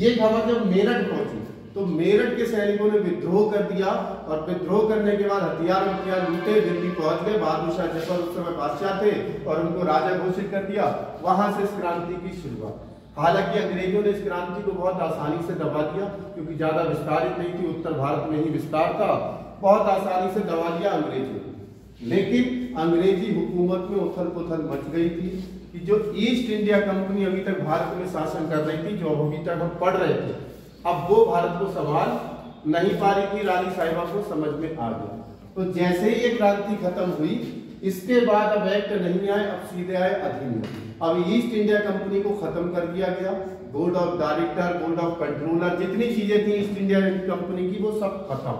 Speaker 1: ये खबर जब मेरठ पहुंची तो मेरठ के सैनिकों ने विद्रोह कर दिया, और विद्रोह करने के बाद हथियार लूटे, दिल्ली पहुंच गए। बहादुर शाह जफर उस समय बादशाह थे, और उनको राजा घोषित कर दिया। वहां से इस क्रांति की शुरुआत। हालांकि अंग्रेजों ने इस क्रांति को बहुत आसानी से दबा दिया, क्योंकि ज्यादा विस्तारित नहीं थी, उत्तर भारत में ही विस्तार था, बहुत आसानी से दबा दिया अंग्रेजों। लेकिन अंग्रेजी हुकूमत में उथल पुथल मच गई थी कि जो ईस्ट इंडिया कंपनी अभी तक भारत में शासन कर रही थी, जो अभी तक हम पढ़ रहे थे, अब वो भारत को संभाल नहीं पा रही थी। रानी साहिबा को समझ में आ गया। तो जैसे ही ये क्रांति खत्म हुई, इसके बाद अब एक्ट नहीं आए, अब सीधे आए अधिनियम। अब ईस्ट इंडिया कंपनी को खत्म कर दिया गया। Board of director, board of controller, जितनी चीजें थी ईस्ट इंडिया कंपनी की, वो सब खत्म।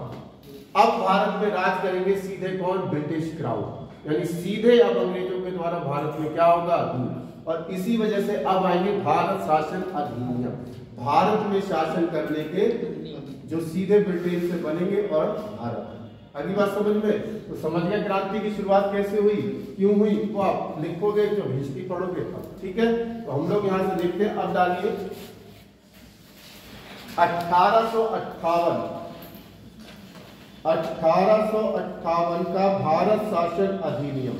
Speaker 1: अब भारत में राज करेंगे सीधे कौन? ब्रिटिश क्राउन, यानी सीधे अब अंग्रेजों के द्वारा भारत में क्या होगा? और इसी वजह से अब आएंगे भारत शासन अधिनियम। भारत में शासन करने के जो सीधे ब्रिटेन से बनेंगे और भारत। अगली बात समझ में? तो समझ गया क्रांति की शुरुआत कैसे हुई, क्यों हुई, तो आप लिखोगे जो हिस्ट्री पढ़ोगे तब। ठीक है, तो हम लोग यहां से देखते हैं। अब डालिए 1858 का भारत शासन अधिनियम।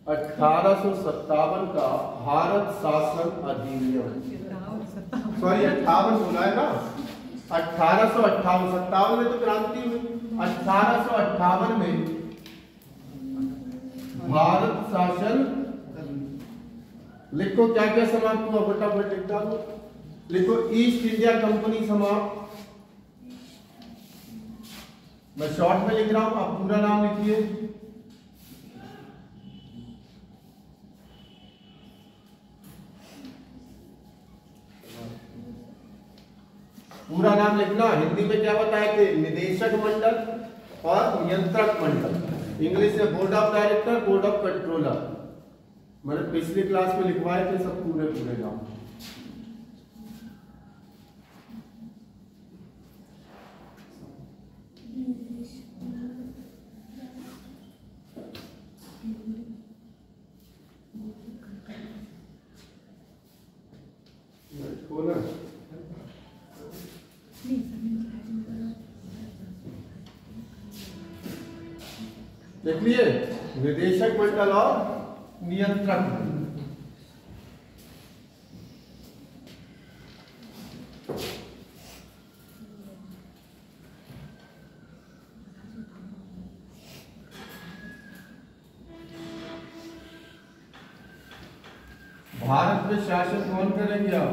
Speaker 1: 1857 का भारत शासन अधिनियम, सॉरी 58 बोला है ना, 1858, 57 में तो क्रांति हुई, 1858 में भारत शासन। लिखो क्या क्या समाप्त हुआ, फटाफट लिख डालो। लिखो ईस्ट इंडिया कंपनी समाप्त। मैं शॉर्ट में लिख रहा हूं, आप पूरा नाम लिखिए। पूरा नाम लिखना। हिंदी में क्या बताए थे, निदेशक मंडल और नियंत्रक मंडल। इंग्लिश में board of director, board of controller. मैंने पिछली क्लास में लिखवाए थे सब पूरे पूरे नाम। खोला देख लिए, निदेशक मंडल और नियंत्रक मंडल। भारत में शासन कौन करेंगे आप?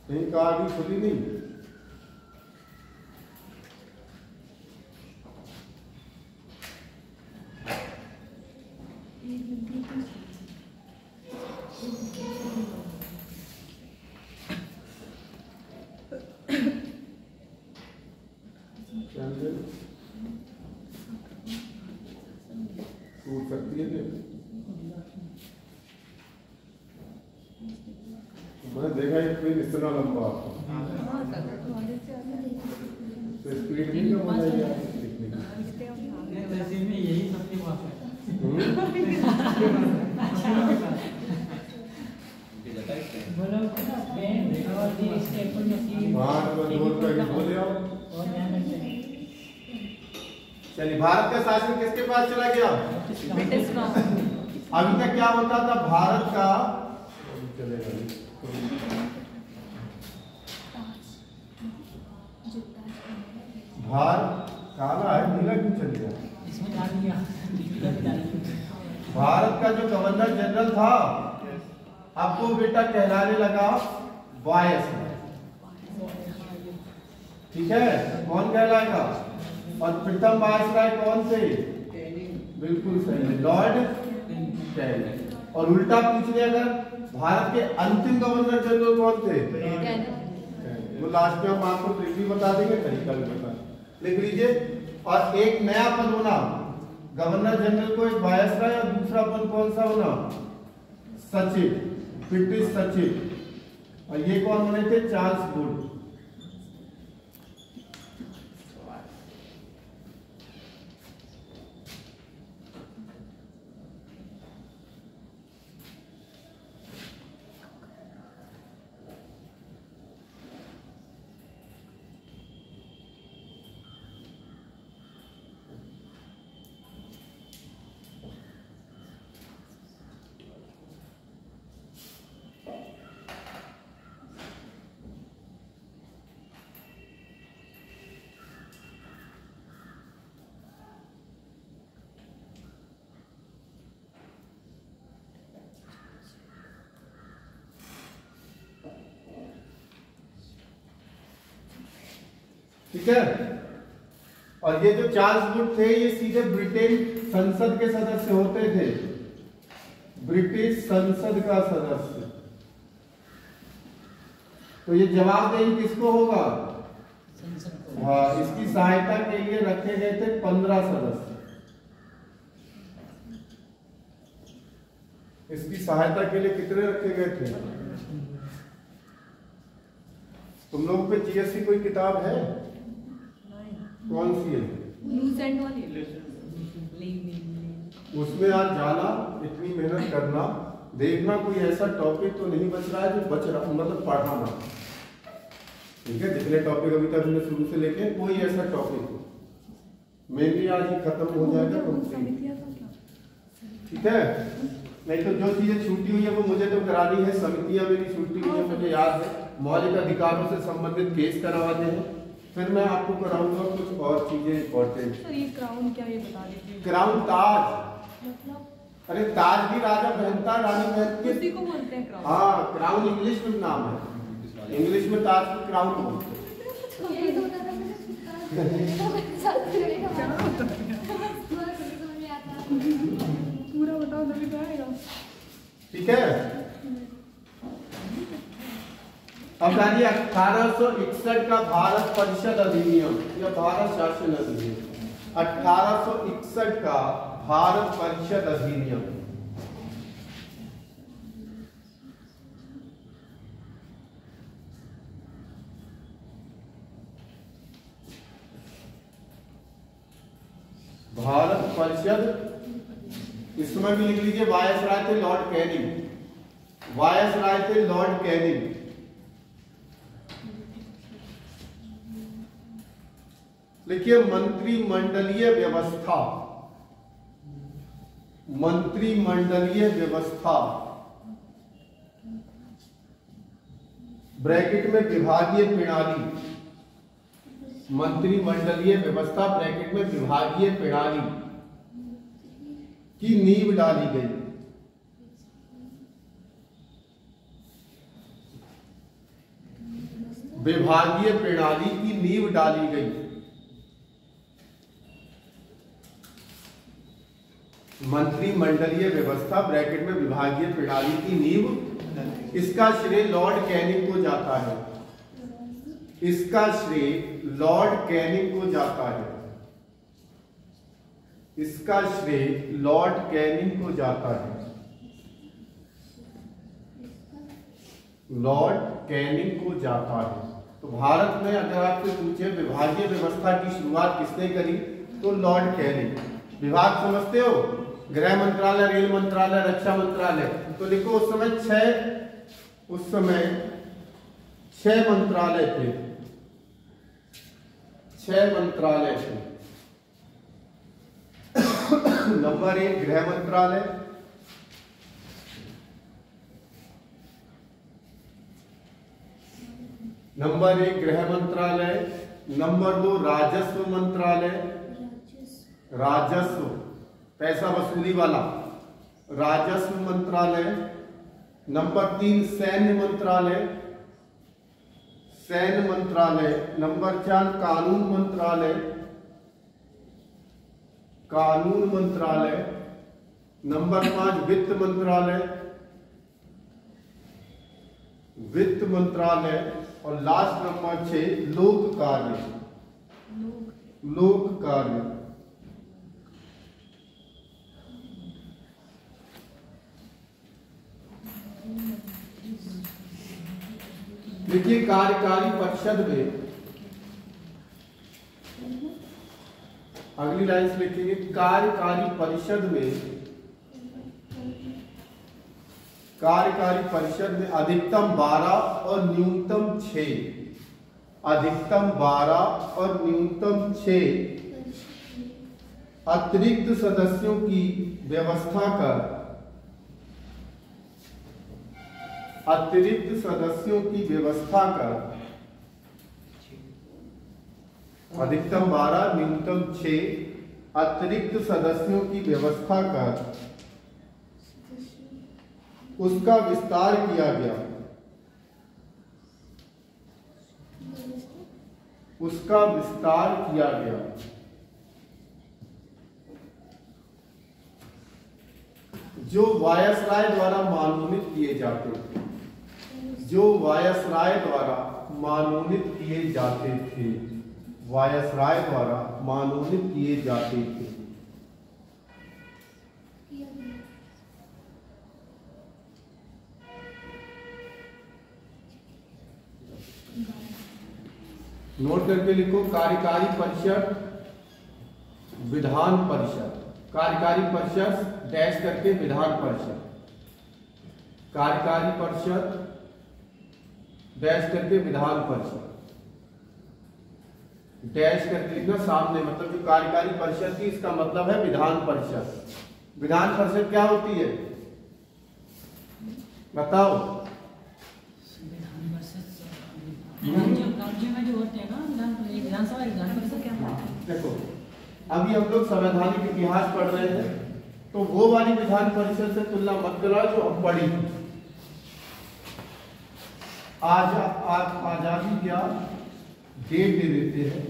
Speaker 1: कहीं का आगे खुली नहीं। टूट सकती है क्या? मैंने देखा ये ट्रेन इतना लंबा, तो स्पीड नहीं कम हो जाएगी लिखने की।
Speaker 2: वैसे में यही सबके पास है। बोलो पेन और ये स्टेपल मशीन
Speaker 1: बाहर को जोड़ करके बोले आओ।
Speaker 2: और ध्यान रखते हैं।
Speaker 1: चलिए, भारत का शासन किसके पास चला गया?
Speaker 3: ब्रिटिश का।
Speaker 1: अभी तक क्या होता था, भारत का चलेगा भारत काला है, नीला क्यों चल गया?
Speaker 2: इसमें डाल दिया।
Speaker 1: भारत का जो गवर्नर जनरल था, अब वो बेटा कहलाने लगा वायसराय। ठीक है, कौन कहलाएगा? और प्रथम वायसराय कौन थे? बिल्कुल सही है, लॉर्ड कैनिंग। और उल्टा पूछ लिया अगर, भारत के अंतिम गवर्नर जनरल कौन थे? वो लास्ट में हम आपको ट्रिक भी बता देंगे, तरीका भी बता देंगे। लिख लीजिए। और एक नया पद होना, गवर्नर जनरल को एक वायसराय, और दूसरा पद कौन सा होना? सचिव, ब्रिटिश सचिव। और ये कौन बने थे? Charles Wood. ठीक है। और ये जो चार्ल्स वुड थे, ये सीधे ब्रिटेन संसद के सदस्य होते थे, ब्रिटिश संसद का सदस्य। तो ये जवाबदेही किसको होगा? हाँ, इसकी सहायता के लिए रखे गए थे 15 सदस्य। इसकी सहायता के लिए कितने रखे गए थे? तुम लोगों पे जीएससी कोई किताब है? कौन सी है?
Speaker 3: लूसेंट वाली।
Speaker 1: उसमें आज जाना, इतनी मेहनत करना, देखना कोई ऐसा टॉपिक तो नहीं बच रहा है जो बच रहा, मतलब पढ़ाना, ठीक है? जितने टॉपिक अभी तक हमने शुरू से लेके कोई ऐसा टॉपिक हो, मेनली आज ही खत्म हो जाएगा ठीक है? नहीं तो जो चीजें छूटी हुई है वो मुझे तो करानी है। समितियां मेरी छूटी हुई है, मुझे याद है। मौलिक अधिकारों से संबंधित केस करवाने हैं, फिर मैं आपको कराऊंगा कुछ और चीजें इंपॉर्टेंट।
Speaker 3: तो ये क्राउन क्या, ये बता दीजिए।
Speaker 1: क्राउन ताज,
Speaker 3: मतलब
Speaker 1: अरे ताज भी राजा पहनता, रानी पहनती है।
Speaker 3: उसी को बोलते हैं क्राउन।
Speaker 1: हाँ, क्राउन इंग्लिश में नाम है, इंग्लिश में ताज को क्राउन बोलते हैं।
Speaker 3: पूरा बताओ तभी तो आएगा।
Speaker 1: ठीक है, अब जानिए 1861 का भारत परिषद अधिनियम या भारत शासन अधिनियम। 1861 का भारत परिषद अधिनियम भारत परिषद, इसमें भी लिख लीजिए वायसराय थे लॉर्ड कैनिंग, वायसराय थे लॉर्ड कैनिंग। लिखिए मंत्रिमंडलीय व्यवस्था, मंत्रिमंडलीय व्यवस्था ब्रैकेट में विभागीय प्रणाली, मंत्रिमंडलीय व्यवस्था ब्रैकेट में विभागीय प्रणाली की नींव डाली गई। विभागीय प्रणाली की नींव डाली गई। मंत्रिमंडलीय व्यवस्था ब्रैकेट में विभागीय प्रणाली की नींव, इसका श्रेय लॉर्ड कैनिंग को जाता है, इसका श्रेय लॉर्ड कैनिंग को जाता है, इसका श्रेय लॉर्ड कैनिंग को जाता है, लॉर्ड कैनिंग को जाता है। तो भारत में अगर आपसे पूछे विभागीय व्यवस्था की शुरुआत किसने करी, तो लॉर्ड कैनिंग। विभाग समझते हो, गृह मंत्रालय, रेल मंत्रालय, रक्षा मंत्रालय, तो लिखो उस समय 6 मंत्रालय थे, 6 मंत्रालय थे। नंबर 1 गृह मंत्रालय, नंबर 1 गृह मंत्रालय, नंबर 2 राजस्व मंत्रालय, राजस्व पैसा वसूली वाला राजस्व मंत्रालय, नंबर 3 सैन्य मंत्रालय, सैन्य मंत्रालय, नंबर 4 कानून मंत्रालय, कानून मंत्रालय, नंबर 5 वित्त मंत्रालय, वित्त मंत्रालय, और लास्ट नंबर 6 लोक कार्य, लोक कार्य। देखिए कार्यकारी परिषद में अगली लाइन से लिखेंगे, कार्यकारी परिषद में, कार्यकारी परिषद में अधिकतम 12 और न्यूनतम 6, अधिकतम 12 और न्यूनतम 6 अतिरिक्त सदस्यों की व्यवस्था कर, अतिरिक्त सदस्यों की व्यवस्था कर, अधिकतम 12 न्यूनतम 6 अतिरिक्त सदस्यों की व्यवस्था कर उसका विस्तार किया गया, उसका विस्तार किया गया। जो वायसराय द्वारा मनोनीत किए जाते थे, जो वायसराय द्वारा मनोनीत किए जाते थे, वायसराय द्वारा मनोनीत किए जाते थे। नोट करके लिखो, कार्यकारी परिषद, विधान परिषद, कार्यकारी परिषद डैश करके विधान परिषद, कार्यकारी परिषद डैश करके विधान परिषद, डैश करके लिखना सामने, मतलब जो कार्यकारी परिषद थी इसका मतलब है विधान परिषद। विधान परिषद क्या होती है बताओ?
Speaker 2: राज्य में जो होते हैं ना विधानसभा विधान परिषद क्या है?
Speaker 1: देखो अभी हम लोग संवैधानिक इतिहास पढ़ रहे हैं, तो वो वाली विधान परिषद से तुलना मत करो जो हम पढ़ी। आजादी क्या डेट दे देते हैं,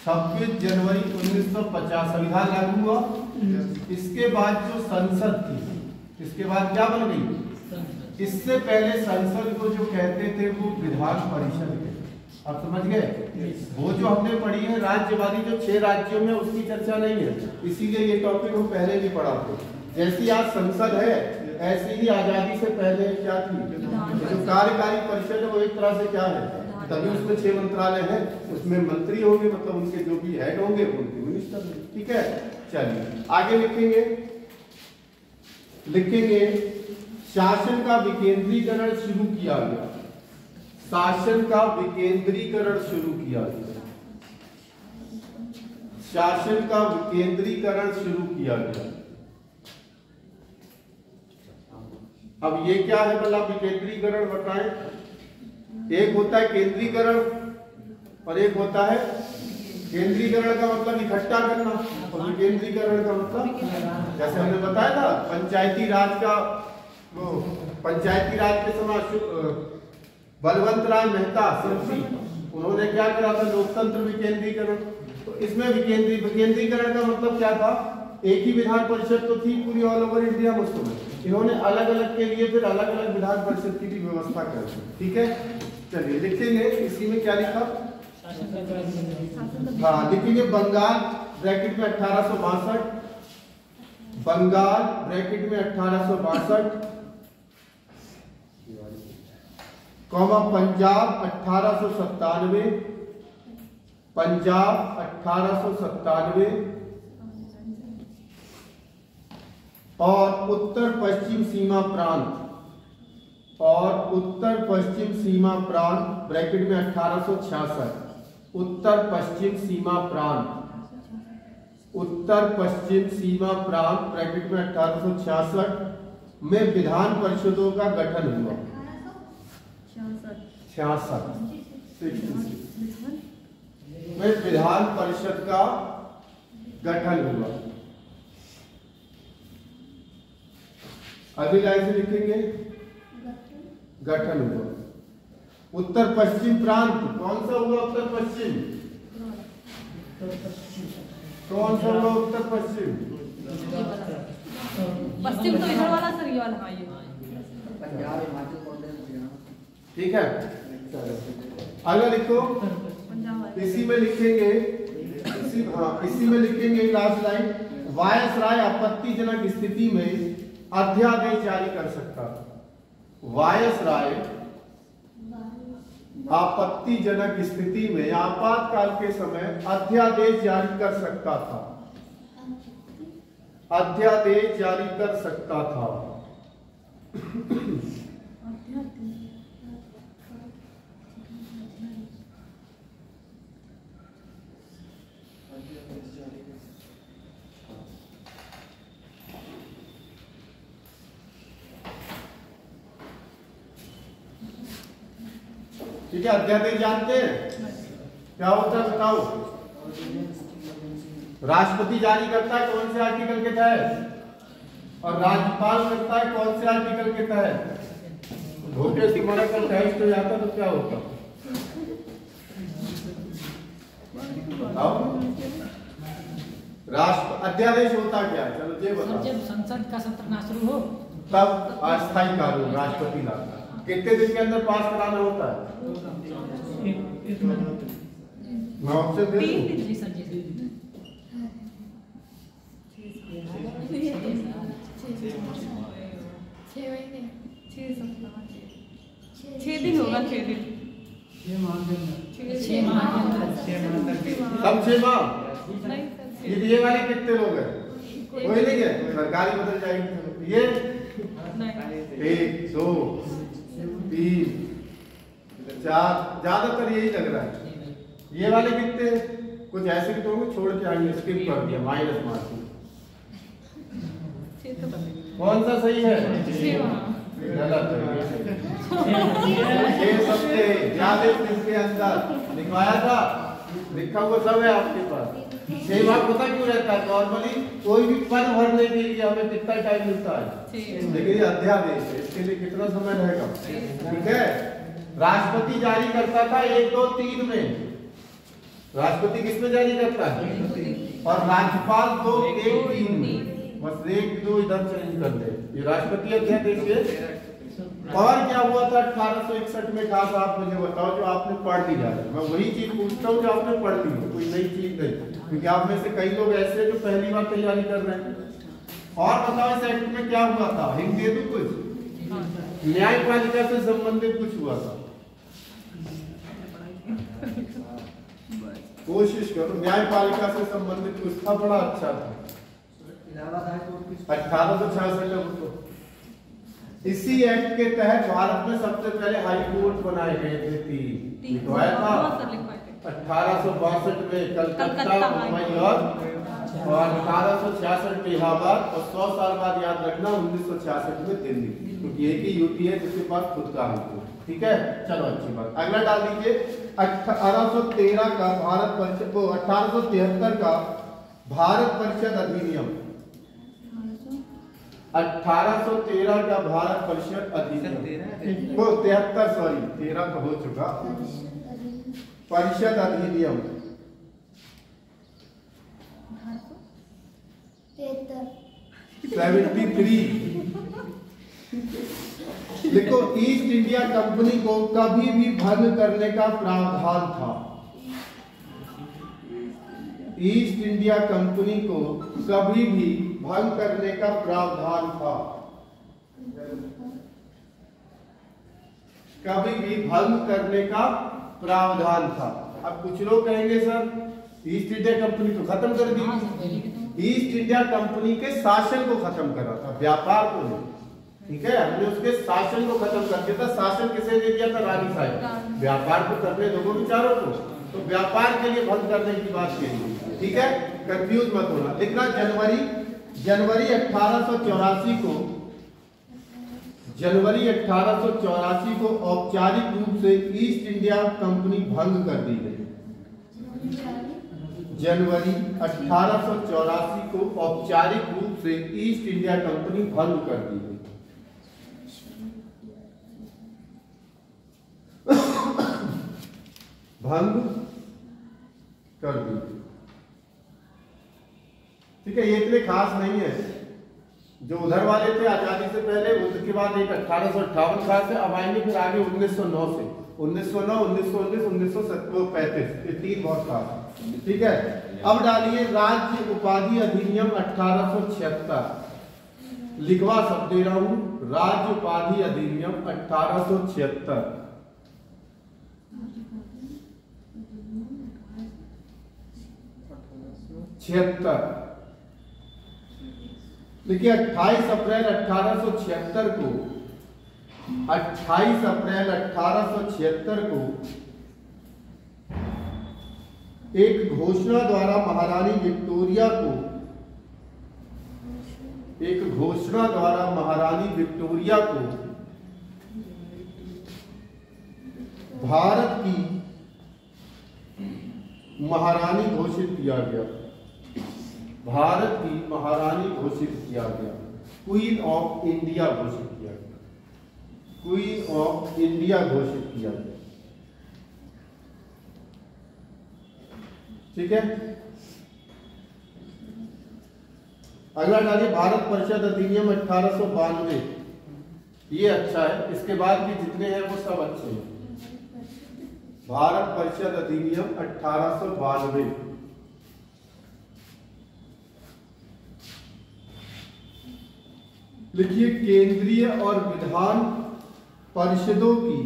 Speaker 1: 26 जनवरी 1950 संविधान लागू हुआ। इसके बाद जो संसद थी, इसके बाद क्या बन गई? इससे पहले संसद को जो कहते थे वो विधान परिषद थे। आप समझ गए? वो जो हमने पढ़ी है राज्यवादी जो 6 राज्यों में, उसकी चर्चा नहीं है, इसीलिए ये टॉपिक हम पहले भी पढ़ा थे। जैसी आज संसद है ऐसी ही आजादी से पहले क्या थी? जो कार्यकारी परिषद है वो एक तरह से क्या है, तभी उसमें 6 मंत्रालय हैं, उसमें मंत्री होंगे, मतलब उनके जो भी हेड होंगे उनके मिनिस्टर होंगे। ठीक है, चलिए आगे लिखेंगे शासन का विकेंद्रीकरण शुरू किया गया। शासन का विकेंद्रीकरण शुरू किया गया। शासन का विकेंद्रीकरण शुरू किया गया। अब ये क्या है भला विकेंद्रीकरण बताएं? एक होता है केंद्रीकरण और एक होता है केंद्रीकरण का मतलब इकट्ठा करना, और विकेंद्रीकरण का मतलब जैसे हमने बताया था पंचायती राज का, वो पंचायती राज के समय बलवंत राय मेहता सिंह, उन्होंने क्या करा था? लोकतंत्र विकेंद्रीकरण। तो इसमें विकेंद्रीकरण का मतलब क्या था? एक ही विधान परिषद तो थी पूरी ऑल ओवर इंडिया में, इन्होंने अलग अलग के लिए फिर अलग अलग विधान परिषद की भी व्यवस्था कर दी। ठीक है, चलिए लिखेंगे इसी में क्या लिखा? हाँ लिखेंगे बंगाल ब्रैकेट में 1862, बंगाल ब्रैकेट में 1862, कॉमा पंजाब 1897, पंजाब 1897 और उत्तर पश्चिम सीमा प्रांत, और उत्तर पश्चिम सीमा प्रांत ब्रैकेट में 1866, उत्तर पश्चिम सीमा प्रांत, उत्तर पश्चिम सीमा प्रांत ब्रैकेट में 1866 में विधान परिषदों का गठन हुआ। 66 में विधान परिषद का गठन हुआ। अगली लाइन से लिखेंगे गठन हुआ। उत्तर पश्चिम प्रांत कौन सा हुआ? उत्तर पश्चिम कौन सा हुआ? उत्तर पश्चिम
Speaker 3: पश्चिम तो इधर वाला सर, ये वाला। हाँ ये
Speaker 4: पंजाब हिमाचल प्रदेश।
Speaker 1: ठीक है, अगर लिखो इसी में लिखेंगे, इसी में लिखेंगे लास्ट लाइन, वायसराय आपत्तिजनक स्थिति में अध्यादेश जारी कर सकता था। वायसराय आपत्तिजनक स्थिति में आपातकाल के समय अध्यादेश जारी कर सकता था, अध्यादेश जारी कर सकता था। ठीक है, अध्यादेश जानते हैं क्या होता है बताओ? राष्ट्रपति जारी करता है कौन से आर्टिकल के तहत, और राज्यपाल करता है कौन से आर्टिकल के तहत। वोटेज तुम्हारा कल टेस्ट हो जाता तो क्या होता बताओ? राष्ट्र अध्यादेश होता क्या? चलो ये बताओ।
Speaker 2: जब संसद का सत्र ना शुरू हो
Speaker 1: तब अस्थायी कानून राष्ट्रपति लाता है। कितने दिन के अंदर पास कराना होता है? मैं ऑप्शन दे दूं?
Speaker 2: जी सर, जी
Speaker 3: छह दिन होगा, 6 दिन।
Speaker 2: 6 माह के अंदर।
Speaker 1: सब 6 माह।
Speaker 3: नहीं सर,
Speaker 1: ये वाले कितने लोग हैं? कोई नहीं है, सरकारी बदल जाएगी। ये
Speaker 3: नहीं
Speaker 1: 1 2 3 4, ज्यादातर यही लग रहा है। ये वाले कितने? कुछ ऐसे भी तो होंगे, छोड़ के आएंगे, स्किप कर दिया, माइनस मार्क। कौन सा सही है? गलत है। 6 सप्ते ज्यादा दिन के अंदर लिखवाया था, लिखा हुआ सब है आपके पास। 6 माह पता क्यों रहता है? नॉर्मली कोई भी पद भरने के लिए हमें कितना टाइम मिलता है, लेकिन ये अध्यादेश है, इसके लिए कितना समय रहेगा? ठीक है। राष्ट्रपति जारी करता था 1 2 3 में, राष्ट्रपति किसमें जारी करता है? और राज्यपाल 2 1 3 में। बस 1 2 इधर चेंज कर दे, ये राष्ट्रपति अध्यादेश है। और क्या हुआ था 1861 में? खास आप मुझे बताओ जो आपने पढ़ लिया है। मैं वही चीज पूछता हूँ जो आपने पढ़ ली है, कोई नई चीज नहीं, क्योंकि आप में से कई लोग ऐसे हैं जो पहली बार तैयारी कर रहे हैं। और बताओ इस एक्ट में क्या हुआ था? हिंट दे दूं कुछ? न्यायपालिका से संबंधित कुछ हुआ था? कोशिश करो, न्यायपालिका से संबंधित कुछ था, बड़ा अच्छा था।
Speaker 4: इलाहाबाद हाई कोर्ट की
Speaker 1: 1866 में। इसी एक्ट के तहत भारत में सबसे पहले हाई कोर्ट बनाए गए थे 3। लिखवाया था 1862 में कलकत्ता, मुंबई और 1866 में इलाहाबाद, और 100 साल बाद याद रखना 1966 में दिल्ली, क्योंकि एक ही यूपी है जिसके पास खुद का हाई कोर्ट। ठीक है, चलो अच्छी बात। अगला डाल दीजिए 1813 का भारत परिषद को 1873 का भारत परिषद अधिनियम, 1813 का भारत परिषद अधिनियम वो 73 सॉरी 13 का हो चुका परिषद अधिनियम 73। देखो, ईस्ट इंडिया कंपनी को कभी भी भंग करने का प्रावधान था। ईस्ट इंडिया कंपनी को कभी भी भंग करने का प्रावधान था, कभी भी भंग करने का प्रावधान था। अब कुछ लोग कहेंगे सर ईस्ट इंडिया कंपनी तो खत्म कर दी। ईस्ट इंडिया कंपनी के शासन को खत्म करा था, व्यापार को नहीं। ठीक है, हमने उसके शासन को खत्म कर दिया था। शासन किसे दे दिया था? रानी साहब। व्यापार को करने दो विचारों को, तो व्यापार के लिए बंद करने की बात कही। ठीक है, कंफ्यूज मत होना। लिखना जनवरी 1884 को, जनवरी 1884 को औपचारिक रूप से ईस्ट इंडिया कंपनी भंग कर दी गई। जनवरी 1884 को औपचारिक रूप से ईस्ट इंडिया कंपनी भंग कर दी गई। भंग कर दी। ठीक है, ये इतने खास नहीं है। जो उधर वाले थे आजादी से पहले, उसके बाद एक 1858 खास है। अब आएंगे फिर आगे 1909 से 1909, 1919, 1935, ये 3 बहुत खास है। ठीक है, अब डालिए राज्य उपाधि अधिनियम 1876। लिखवा सब दे रहा हूं, राज्य उपाधि अधिनियम 1876। देखिए 28 अप्रैल 1876 को, 28 अप्रैल 1876 को एक घोषणा द्वारा महारानी विक्टोरिया को, एक घोषणा द्वारा महारानी विक्टोरिया को भारत की महारानी घोषित किया गया। भारत की महारानी घोषित किया गया, क्वीन ऑफ इंडिया घोषित किया गया, क्वीन ऑफ इंडिया घोषित किया गया। ठीक है, अगला डालिए भारत परिषद अधिनियम 1892। ये अच्छा है, इसके बाद भी जितने हैं वो सब अच्छे हैं। भारत परिषद अधिनियम 1892। लिखिए केंद्रीय और विधान परिषदों की,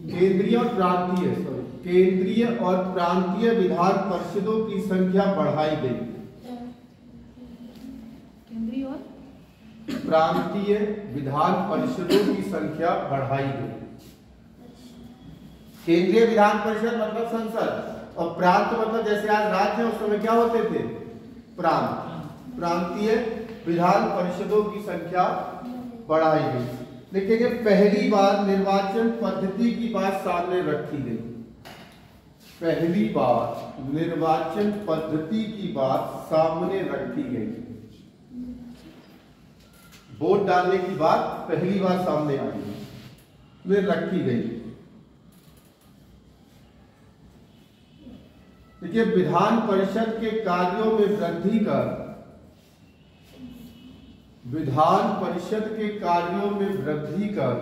Speaker 1: केंद्रीय और प्रांतीय, सॉरी केंद्रीय और प्रांतीय विधान परिषदों की संख्या बढ़ाई गई।
Speaker 3: केंद्रीय और
Speaker 1: प्रांतीय विधान परिषदों की संख्या बढ़ाई गई। केंद्रीय विधान परिषद मतलब संसद और प्रांत मतलब जैसे आज राज्य उस समय क्या होते थे, प्रांत। प्रांतीय विधान परिषदों की संख्या बढ़ाई गई। देखेंगे पहली बार निर्वाचन पद्धति की बात सामने रखी गई। पहली बार निर्वाचन पद्धति की बात सामने रखी गई। वोट डालने की बात पहली बार सामने आई में रखी गई। देखिए विधान परिषद के कार्यों में वृद्धि कर, विधान परिषद के कार्यों में वृद्धि कर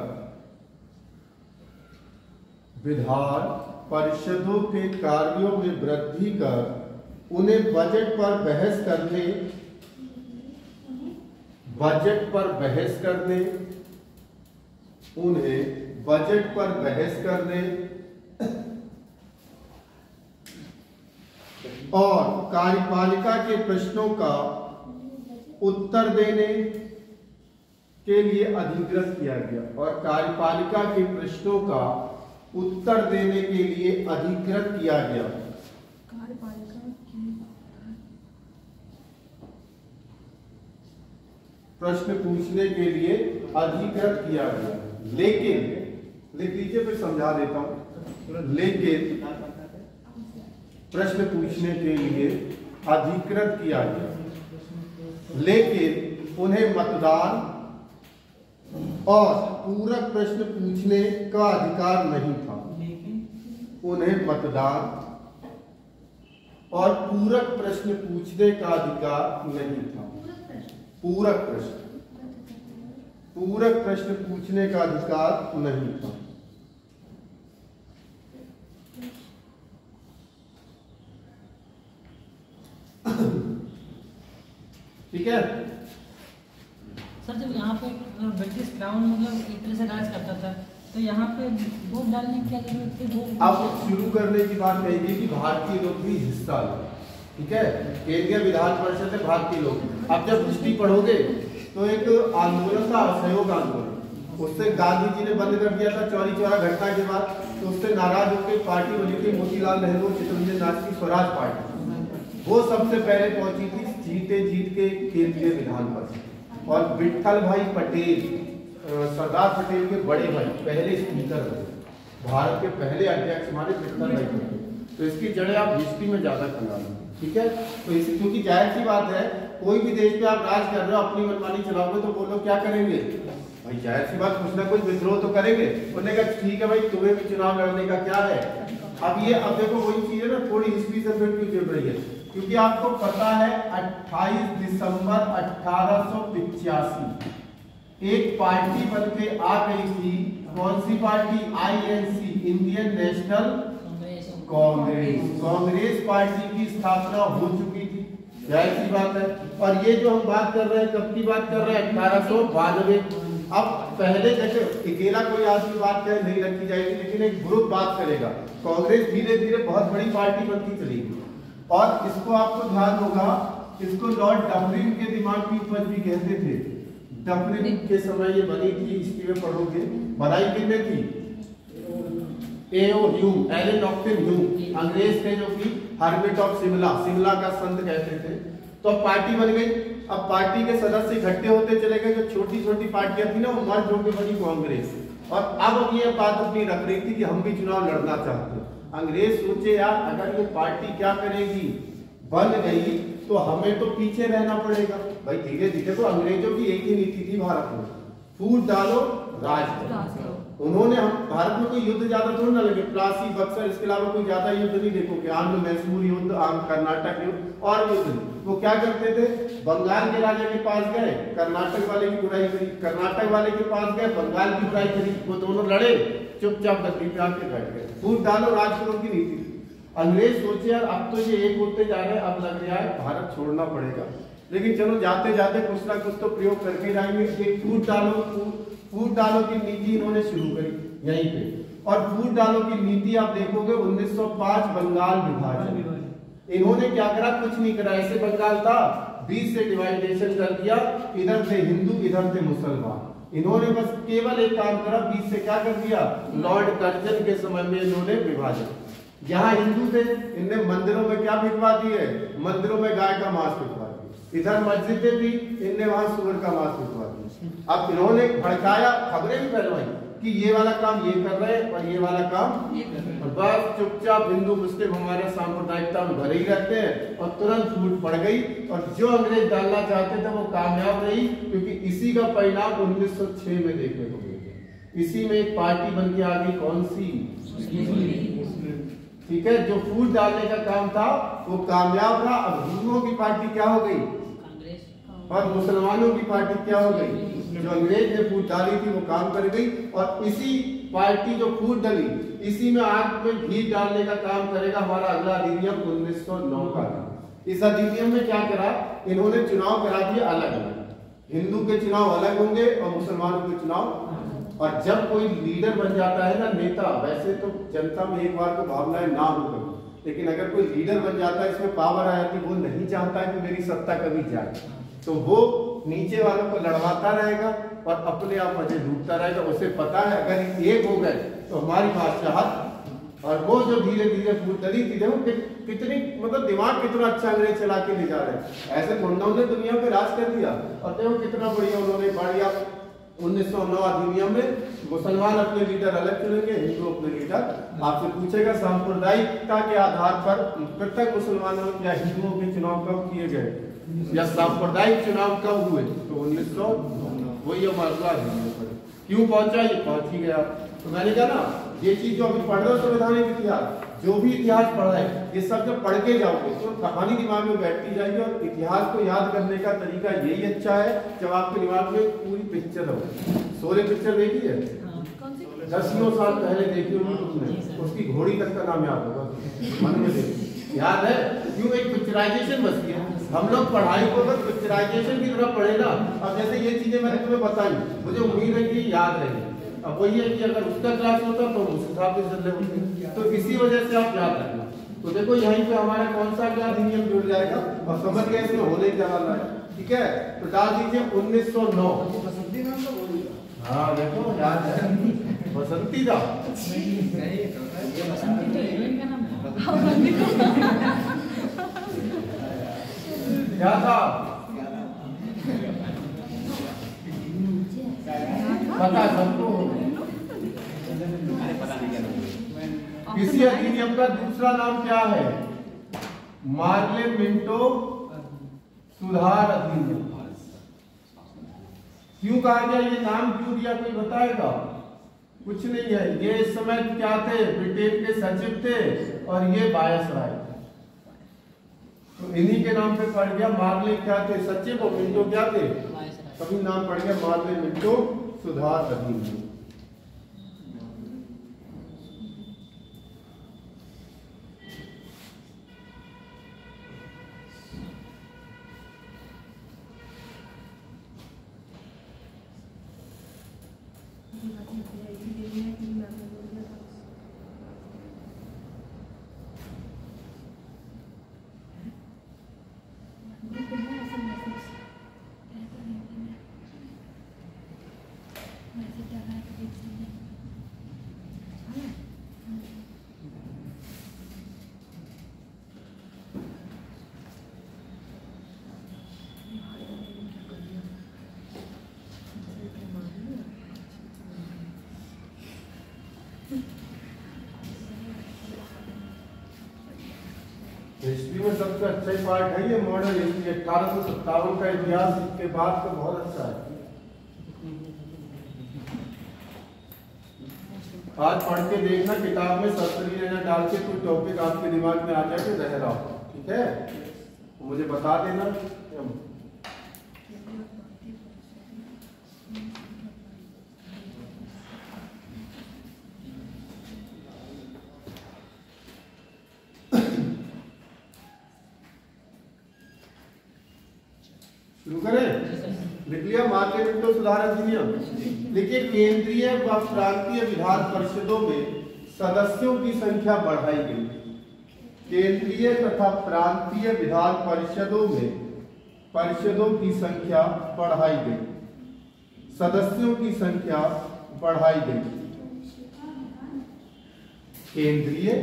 Speaker 1: विधान परिषदों के कार्यों में वृद्धि कर उन्हें बजट पर बहस करने, उन्हें बजट पर बहस करने और कार्यपालिका के प्रश्नों का उत्तर देने के लिए अधिकृत किया गया। और कार्यपालिका के प्रश्नों का उत्तर देने के लिए अधिकृत किया गया।
Speaker 3: कार्यपालिका की
Speaker 1: प्रश्न पूछने के लिए अधिकृत किया गया। लेकिन लिख लीजिए, फिर समझा देता हूं। लेकिन प्रश्न पूछने के लिए अधिकृत किया गया, लेकिन उन्हें मतदान और पूरक प्रश्न पूछने का अधिकार नहीं था। उन्हें मतदान और पूरक प्रश्न पूछने का अधिकार नहीं था। पूरक प्रश्न पूछने का अधिकार नहीं था। ठीक है
Speaker 2: सर, जब यहाँ पे ब्रिटिश क्राउन मतलब एक तरह से राज करता था, तो यहाँ पे वोट डालने की क्या जरूरत थी? वो
Speaker 1: अब शुरू करने की बात कहेगी कि भारतीय लोग भी हिस्सा लें। ठीक है, केंद्रीय विधान परिषद है भारतीय लोग। अब जब हिस्ट्री पढ़ोगे तो एक आंदोलन था, असहयोग आंदोलन। उससे गांधी जी ने बंद कर दिया था चौरी चौरा घटना के बाद। तो उससे नाराज होकर पार्टी बनी थी मोतीलाल नेहरू चित्तरंजन दास की स्वराज पार्टी। वो सबसे पहले पहुंची थी जीत के केंद्रीय विधान परिषद। और विट्ठल भाई पटेल, सरदार पटेल के बड़े भाई, पहले स्पीकर थे, भारत के पहले अध्यक्ष हमारे विट्ठल भाई पटेल। तो इसकी जड़ें आप हिस्ट्री में ज्यादा खंगाल। ठीक है, तो इसी क्योंकि जाहिर सी बात है, कोई भी देश पे आप राज कर रहे हो, अपनी मनमानी चलाओगे तो वो लोग क्या करेंगे भाई, जाहिर सी बात कुछ ना कुछ विद्रोह तो करेंगे। उन्होंने कहा ठीक है भाई, तुम्हें भी चुनाव लड़ने का क्या है। अब देखो वही चीज है ना, थोड़ी हिस्ट्री से फिर क्यों जुड़ रही है, क्योंकि आपको पता है 28 दिसंबर 1885 एक पार्टी बन के आ गई थी। कौन सी party? INC, Indian National Congress party की स्थापना हो चुकी थी। जाहिर सी बात है। और ये जो हम बात कर रहे हैं, कब की बात कर रहे हैं? 1892। अब पहले जैसे अकेला कोई आदमी बात करे नहीं रखी जाएगी, लेकिन एक ग्रुप बात करेगा। कांग्रेस धीरे धीरे बहुत बड़ी पार्टी बनती चलेगी। और इसको आपको ध्यान होगा, इसको लॉर्ड डफरिन के दिमाग की उपज भी कहते थे। डफरिन के समय ये बनी थी, हिस्ट्री में पढ़ोगे। बनाई किसने थी? A.O. ह्यूम, एलन ऑक्टिन ह्यूम, अंग्रेज थे जो कि हर्मिट ऑफ शिमला का संत कहते थे। तो अब पार्टी बन गई। अब पार्टी के सदस्य इकट्ठे होते चले गए। जो छोटी छोटी पार्टियां थी ना, वो मर्ज होकर बनी कांग्रेस। और अब ये बात अपनी रख रही थी कि हम भी चुनाव लड़ना चाहते हैं। अंग्रेज सोचे यार, अगर ये पार्टी क्या करेगी, बन गई तो हमें तो पीछे रहना पड़ेगा भाई। धीरे धीरे तो अंग्रेजों की एक ही नीति थी भारत में, फूट डालो राज करो। उन्होंने हम भारत में कोई युद्ध ज्यादा थोड़ा ना लगे, प्लासी बक्सर, इसके अलावा कोई ज्यादा युद्ध नहीं देखो कि आंध्र मैसूर युद्ध, कर्नाटक युद्ध और युद्ध। वो क्या करते थे? बंगाल के राजा के पास गए, कर्नाटक वाले की बुराई करी, कर्नाटक वाले के पास गए, बंगाल की बुराई करी। वो दोनों लड़े, चुपचाप गद्दी पे आके बैठ गए। फूट डालो राज करो की नीति थी। अंग्रेज सोचे यार, अब तो ये एक होते जा रहे हैं, अब लग रहा है भारत छोड़ना पड़ेगा। लेकिन चलो जाते जाते कुछ ना कुछ तो प्रयोग करके जाएंगे। एक फूट डालो की नीति इन्होंने शुरू करी यहीं पे। और फूट डालो की नीति आप देखोगे 1905 बंगाल विभाजन। इन्होंने क्या करा, कुछ नहीं करा, ऐसे बंगाल था 20 से डिवाइडेशन कर दिया, इधर से हिंदू इधर से मुसलमान। इन्होंने बस केवल एक काम करा, 20 से क्या कर दिया, लॉर्ड कर्जन के समय में इन्होंने विभाजन। यहाँ हिंदू थे, इनने मंदिरों में क्या भिजवा दिए, मंदिरों में गाय का मांस भिजवा दिया। इधर मस्जिदें थी, इनने वहां सुअर का मांस भिजवा दिया। अब इन्होंने भड़काया, खबरें भी फैलवाई कि ये वाला काम ये कर रहे हैं और ये वाला काम ये कर रहे हैं। बस चुपचाप हिंदू मुस्लिम हमारे सांप्रदायिकता में भरे ही रहते हैं और तुरंत फूट पड़ गई। और जो अंग्रेज डालना चाहते थे वो कामयाब रही, क्योंकि इसी का परिणाम 1906 में देखने को मिला। इसी में एक पार्टी बन के आ गई, कौन सी, ठीक है, जो फूट डालने का काम था वो कामयाब रहा। अब हिंदुओं की पार्टी क्या हो गई और मुसलमानों की पार्टी क्या हो गई, जो अंग्रेज ने फूट डाली थी वो काम कर गई। और इसी पार्टी जो फूट डाली, इसी में आग में घी डालने का काम करेगा हमारा अगला अधिनियम 1909 का। इस अधिनियम में क्या करा, इन्होंने चुनाव करा दिए अलग अलग, हिंदू के चुनाव अलग होंगे और मुसलमानों के चुनाव। और जब कोई लीडर बन जाता है ना, नेता, वैसे तो जनता में एक बार तो भावनाएं ना हो कभी, लेकिन अगर कोई लीडर बन जाता है, इसमें पावर आ जाती, वो नहीं चाहता है कि मेरी सत्ता कभी जाए, तो वो नीचे वालों को लड़वाता रहेगा और अपने आप मजे लूटता रहेगा। उसे पता है अगर एक हो गए तो हमारी बादशाहत। और वो जो धीरे धीरे फूट डली थी, देखो कितनी मतलब दिमाग कितना अच्छा अंग्रेज चला के ले जा रहे हैं। ऐसे थोड़ा उन्होंने दुनिया पे राज कर दिया। और देखो कितना बढ़िया उन्होंने बढ़िया 1909 अधिनियम में मुसलमान अपने लीडर अलग चुनेंगे, हिंदू अपने लीडर। आपसे पूछेगा सांप्रदायिकता के आधार पर पृथक मुसलमानों या हिंदुओं के चुनाव कब किए गए या सांप्रदायिक चुनाव कब हुए, तो 1909, वही हमारा अधिनियम पर। क्यों पहुंचा, ये पहुंच ही गया। तो मैंने कहा ना, ये चीज जो अभी पढ़ रहे हो संवैधानिक इतिहास, जो भी इतिहास पढ़ा है, ये सब जब पढ़ के जाओगे तो कहानी दिमाग में बैठती जाएगी। और इतिहास को याद करने का तरीका यही अच्छा है जब आपके दिमाग में पूरी पिक्चर हो। शोले पिक्चर देखी है, 10 साल पहले देखी होगी तुमने, उसकी घोड़ी तक का नाम याद होगा, मन में देखी, याद है। क्यों, एक पिक्चराइजेशन बसती है। हम लोग पढ़ाई को अगर पिक्चराइजेशन की तरह पढ़े ना, अब जैसे ये चीजें मैंने तुम्हें बताई, मुझे उम्मीद है कि याद रहेगी। अब वही है कि अगर उसका क्लास होता तो उस हिसाब से चल रहे होते, तो इसी वजह से आप याद रखना। तो देखो यहीं पे हमारा कौन सा क्या अधिनियम जुड़ जाएगा और समझ गए इसमें होने क्या वाला है, ठीक है। तो डाल दीजिए 1909। हाँ देखो याद है, बसंती था, क्या था पता सबको। इसी अधिनियम का दूसरा नाम क्या है, मार्ले मिंटो सुधार अधिनियम। क्यों कहा गया, ये नाम क्यों दिया, कोई बताएगा? कुछ नहीं है, ये इस समय क्या थे, ब्रिटेन के सचिव थे और ये वायसराय, तो इन्हीं के नाम पे पड़ गया। मार्ले क्या थे, सचिव, और मिंटो क्या थे, तभी नाम पड़ गया मार्ले मिंटो सुधार अधिनियम। हिस्ट्री में सबसे अच्छा ही पार्ट है ये मॉडर्न हिस्ट्री। 1857 का इतिहास के बाद तो बहुत अच्छा है। आज पढ़ के देखना, किताब में सस्त्री रहना डाल के कोई टॉपिक आपके दिमाग में आ जाए तो रह रहा, ठीक है, मुझे बता देना। शुरू करें, लिख लिया मार्के मिंटो सुधार अधिनियम। देखिए केंद्रीय व प्रांतीय विधान परिषदों में सदस्यों की संख्या बढ़ाई गई। केंद्रीय तथा प्रांतीय विधान परिषदों में परिषदों की संख्या बढ़ाई गई, सदस्यों की संख्या बढ़ाई गई। केंद्रीय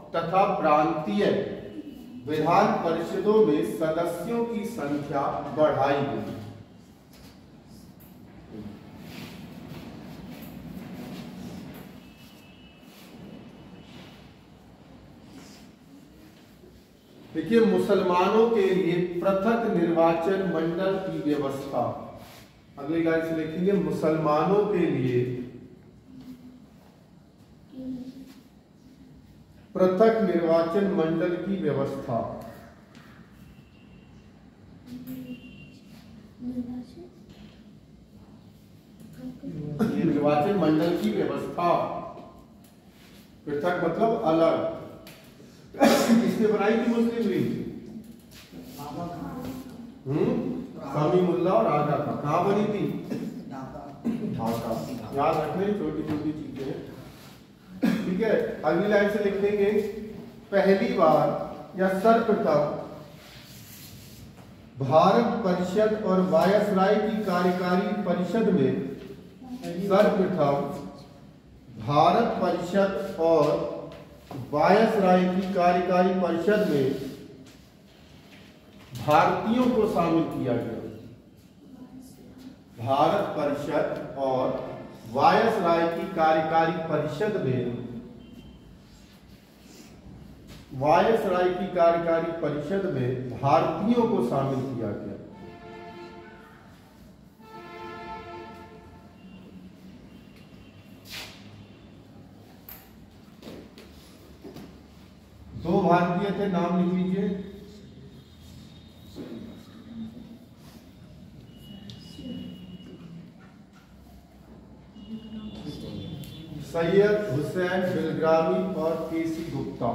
Speaker 1: तथा प्रांतीय विधान परिषदों में सदस्यों की संख्या बढ़ाई गई। देखिए मुसलमानों के लिए पृथक निर्वाचन मंडल की व्यवस्था, अगली लाइन से लिखेंगे मुसलमानों के लिए पृथक निर्वाचन मंडल की व्यवस्था। निर्वाचन मंडल की व्यवस्था, पृथक मतलब अलग। किसने बनाई थी मुस्लिम लीग? स्वामी मुल्ला और आगा था। कहाँ बनी थी? ढाका। याद रखने छोटी छोटी चीजें हैं, ठीक है। अगली लाइन से लिख देंगे पहली बार या सर्वप्रथम भारत परिषद और वायसराय की कार्यकारी परिषद में, सर्वप्रथम भारत परिषद और वायसराय की कार्यकारी परिषद में भारतीयों को शामिल किया गया। भारत परिषद और वायसराय की कार्यकारी परिषद में, वायसराय की कार्यकारी परिषद में भारतीयों को शामिल किया गया। दो भारतीय थे, नाम लिख लीजिए। सैयद हुसैन बिलग्रामी और केसी गुप्ता।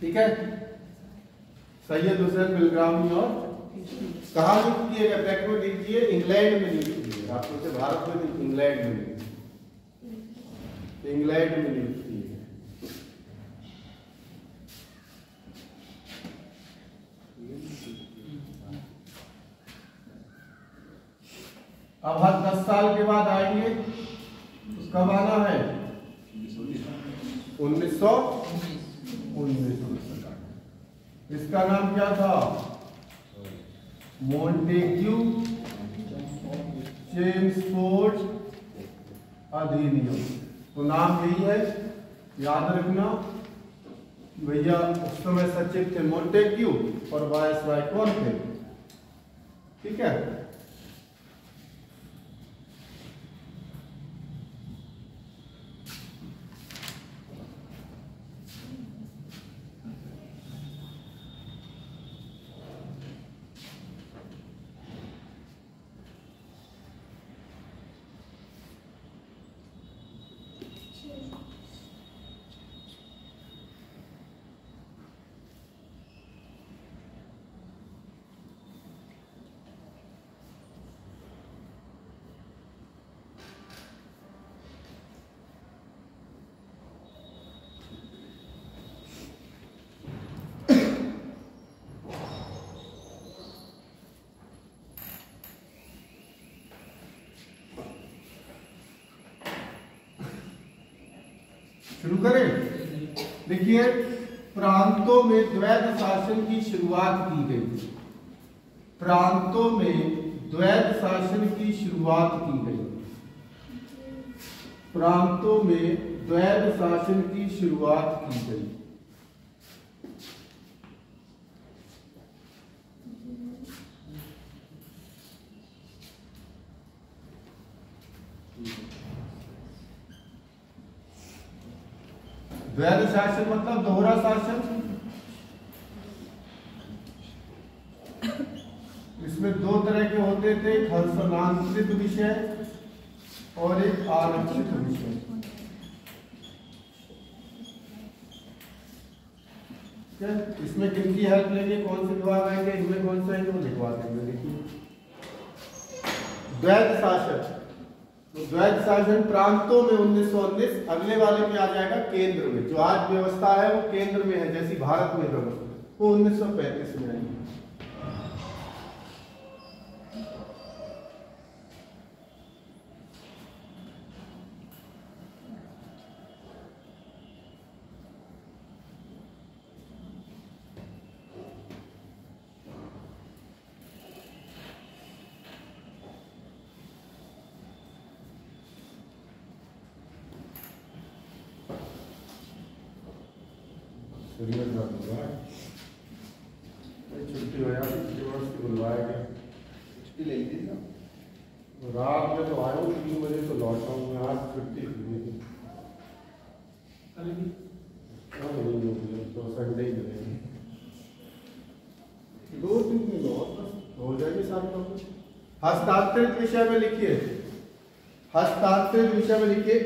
Speaker 1: ठीक है, सैयद हुसैन बिलग्रामी और कहाँ नियुक्त किए गए? ब्रैकेट में लिखिए इंग्लैंड में नियुक्त किए। आपको से भारत में नहीं, इंग्लैंड में, इंग्लैंड में नियुक्त किए गए। अब हर 10 साल के बाद आएंगे। कब आना है? 1919। इसका नाम क्या था? मॉन्टेग्यू चेम्सफोर्ड अधिनियम। तो नाम यही है, याद रखना। भैया उस समय सचिव थे मॉन्टेग्यू और वायसराय कौन थे? ठीक है। शुरू करें। देखिए प्रांतों में द्वैध शासन की शुरुआत की गई। प्रांतों में द्वैध शासन की शुरुआत की गई। प्रांतों में द्वैध शासन की शुरुआत की गई। द्वैध शासन मतलब दोहरा शासन। बोलते थे हस्तांतरित विषय और एक आरक्षित विषय। इसमें किनकी हेल्प लेंगे, कौन से विभाग आएंगे, इनमें कौन सा है वो लिखवा देंगे। देखिए द्वैध शासन, तो द्वैध शासन प्रांतों में 1919, अगले वाले में आ जाएगा केंद्र में। जो आज व्यवस्था है वो केंद्र में है, जैसी भारत में व्यवस्था वो 1935 में आई। छुट्टी हो यार, यूनिवर्सिटी बुलवाया गया,
Speaker 4: छुट्टी ले ली थी ना।
Speaker 1: रात में तो आया हूँ 3 बजे तो लौटा हूँ मैं, आज छुट्टी थी तो संडे ही मिलेगी, 2 दिन में हो जाएगी सारे लोग। हस्तांतरित विषय में लिखिए, हस्तांतरित विषय में लिखिए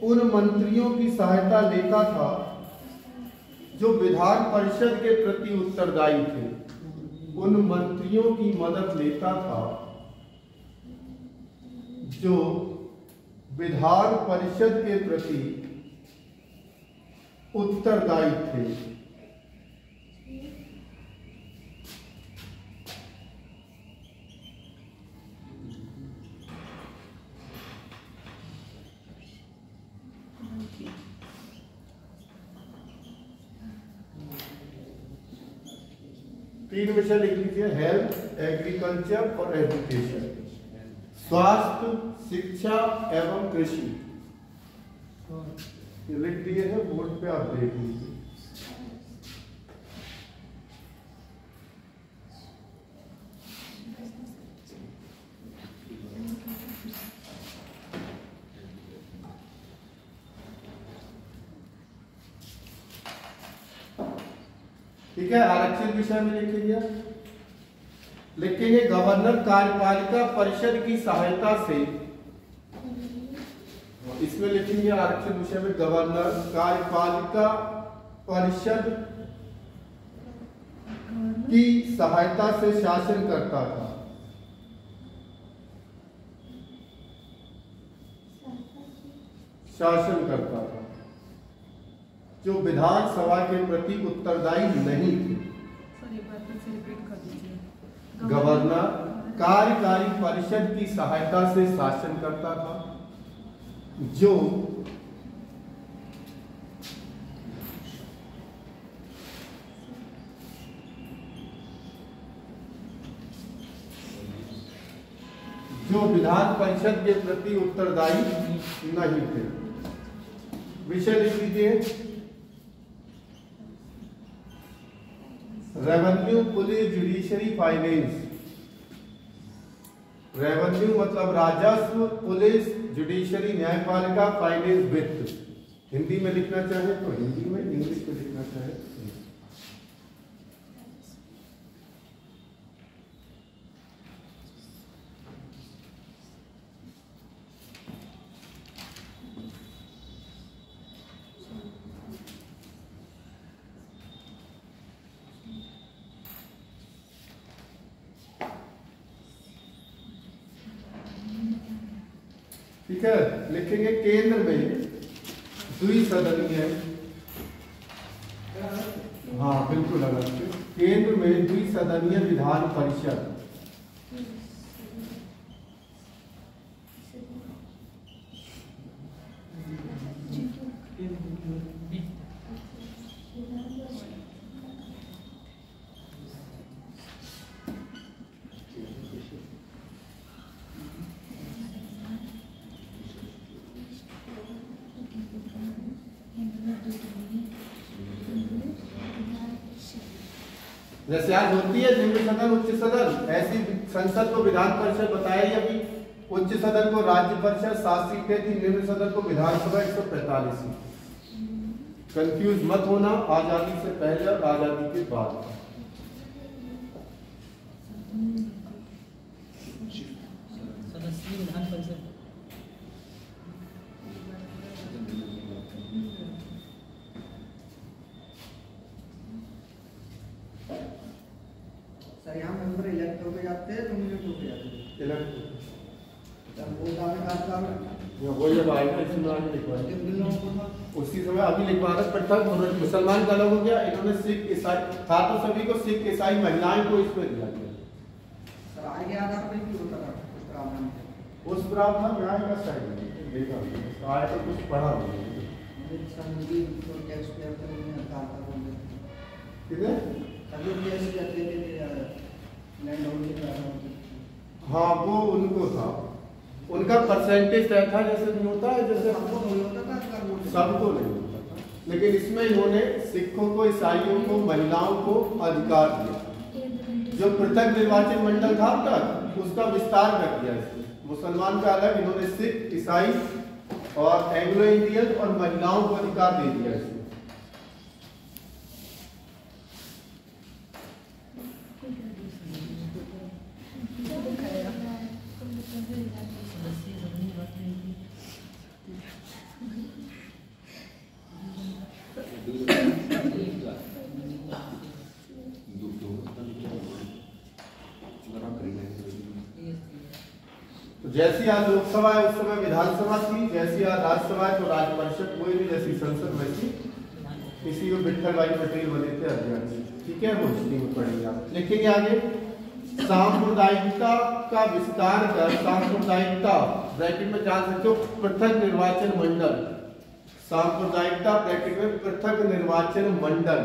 Speaker 1: उन मंत्रियों की सहायता लेता था जो विधान परिषद के प्रति उत्तरदायी थे। उन मंत्रियों की मदद लेता था जो विधान परिषद के प्रति उत्तरदायी थे। 3 विषय लिख लीजिए, हेल्थ, एग्रीकल्चर और एजुकेशन, स्वास्थ्य, शिक्षा एवं कृषि। ये लिख दिए हैं, बोर्ड पे आप देख लीजिए। ठीक है, आरक्षित विषय में लिखेंगे, लिखेंगे गवर्नर कार्यपालिका परिषद की सहायता से, इसमें लिखेंगे आरक्षित विषय में गवर्नर कार्यपालिका परिषद की सहायता से शासन करता था। शासन करता था जो विधानसभा के प्रति उत्तरदायी नहीं थे। गवर्नर कार्यकारी परिषद की सहायता से शासन करता था जो विधान परिषद के प्रति उत्तरदायी नहीं थे। विषय लिख लीजिए, revenue, police, judiciary, finance. Revenue मतलब राजस्व, पुलिस, जुडिशरी न्यायपालिका, फाइनेंस वित्त। हिंदी में लिखना चाहे तो हिंदी में, इंग्लिश में लिखना चाहे ठीक है। लिखेंगे केंद्र में द्विसदनीय, हाँ बिल्कुल अलग से, केंद्र में द्विसदनीय विधान परिषद। जैसे आज होती है निम्न सदन उच्च सदन, ऐसी संसद को विधान परिषद बताया ही अभी। उच्च सदन को राज्य परिषद 7 सीटें थी, निम्न सदन को विधानसभा 145 सीट। कंफ्यूज मत होना, आजादी से पहले और आजादी के बाद। वो जब आएगा इसमें आगे लिखवाएंगे उसी समय अभी लिखवा रहे पृथक मुसलमान का अलग हो गया, इन्होंने सिख ईसाई था तो सभी को, सिख ईसाई महिलाएं को इसमें दिया गया। उस प्रावधान में आएगा शायद, देखा आए तो कुछ पढ़ा नहीं हाँ वो उनको था, उनका परसेंटेज तय था, जैसे नहीं होता है जैसे सबको नहीं होता था, लेकिन इसमें इन्होंने सिखों को, ईसाइयों को, महिलाओं को अधिकार दिया। जो पृथक निर्वाचन मंडल था तक उसका विस्तार कर दिया इसमें, मुसलमान का अलग, इन्होंने सिख, ईसाई और एंग्लो इंडियन और महिलाओं को अधिकार दे दिया इसमें। तो जैसी आज लोकसभा है उस समय विधानसभा थी, जैसी आज राज्यसभा है तो राज्य परिषद, कोई भी जैसी संसद वैसी, इसी को विठल भाई पटेल बने थे अध्यक्ष। ठीक है, वो हिस्ट्री में पढ़ेंगे आप। लिखेंगे आगे, सांप्रदायिकता का विस्तार कर, सांप्रदायिकता ब्रैकेट में जान सकते हो पृथक निर्वाचन मंडल, सांप्रदायिकता ब्रैकेट में पृथक निर्वाचन मंडल,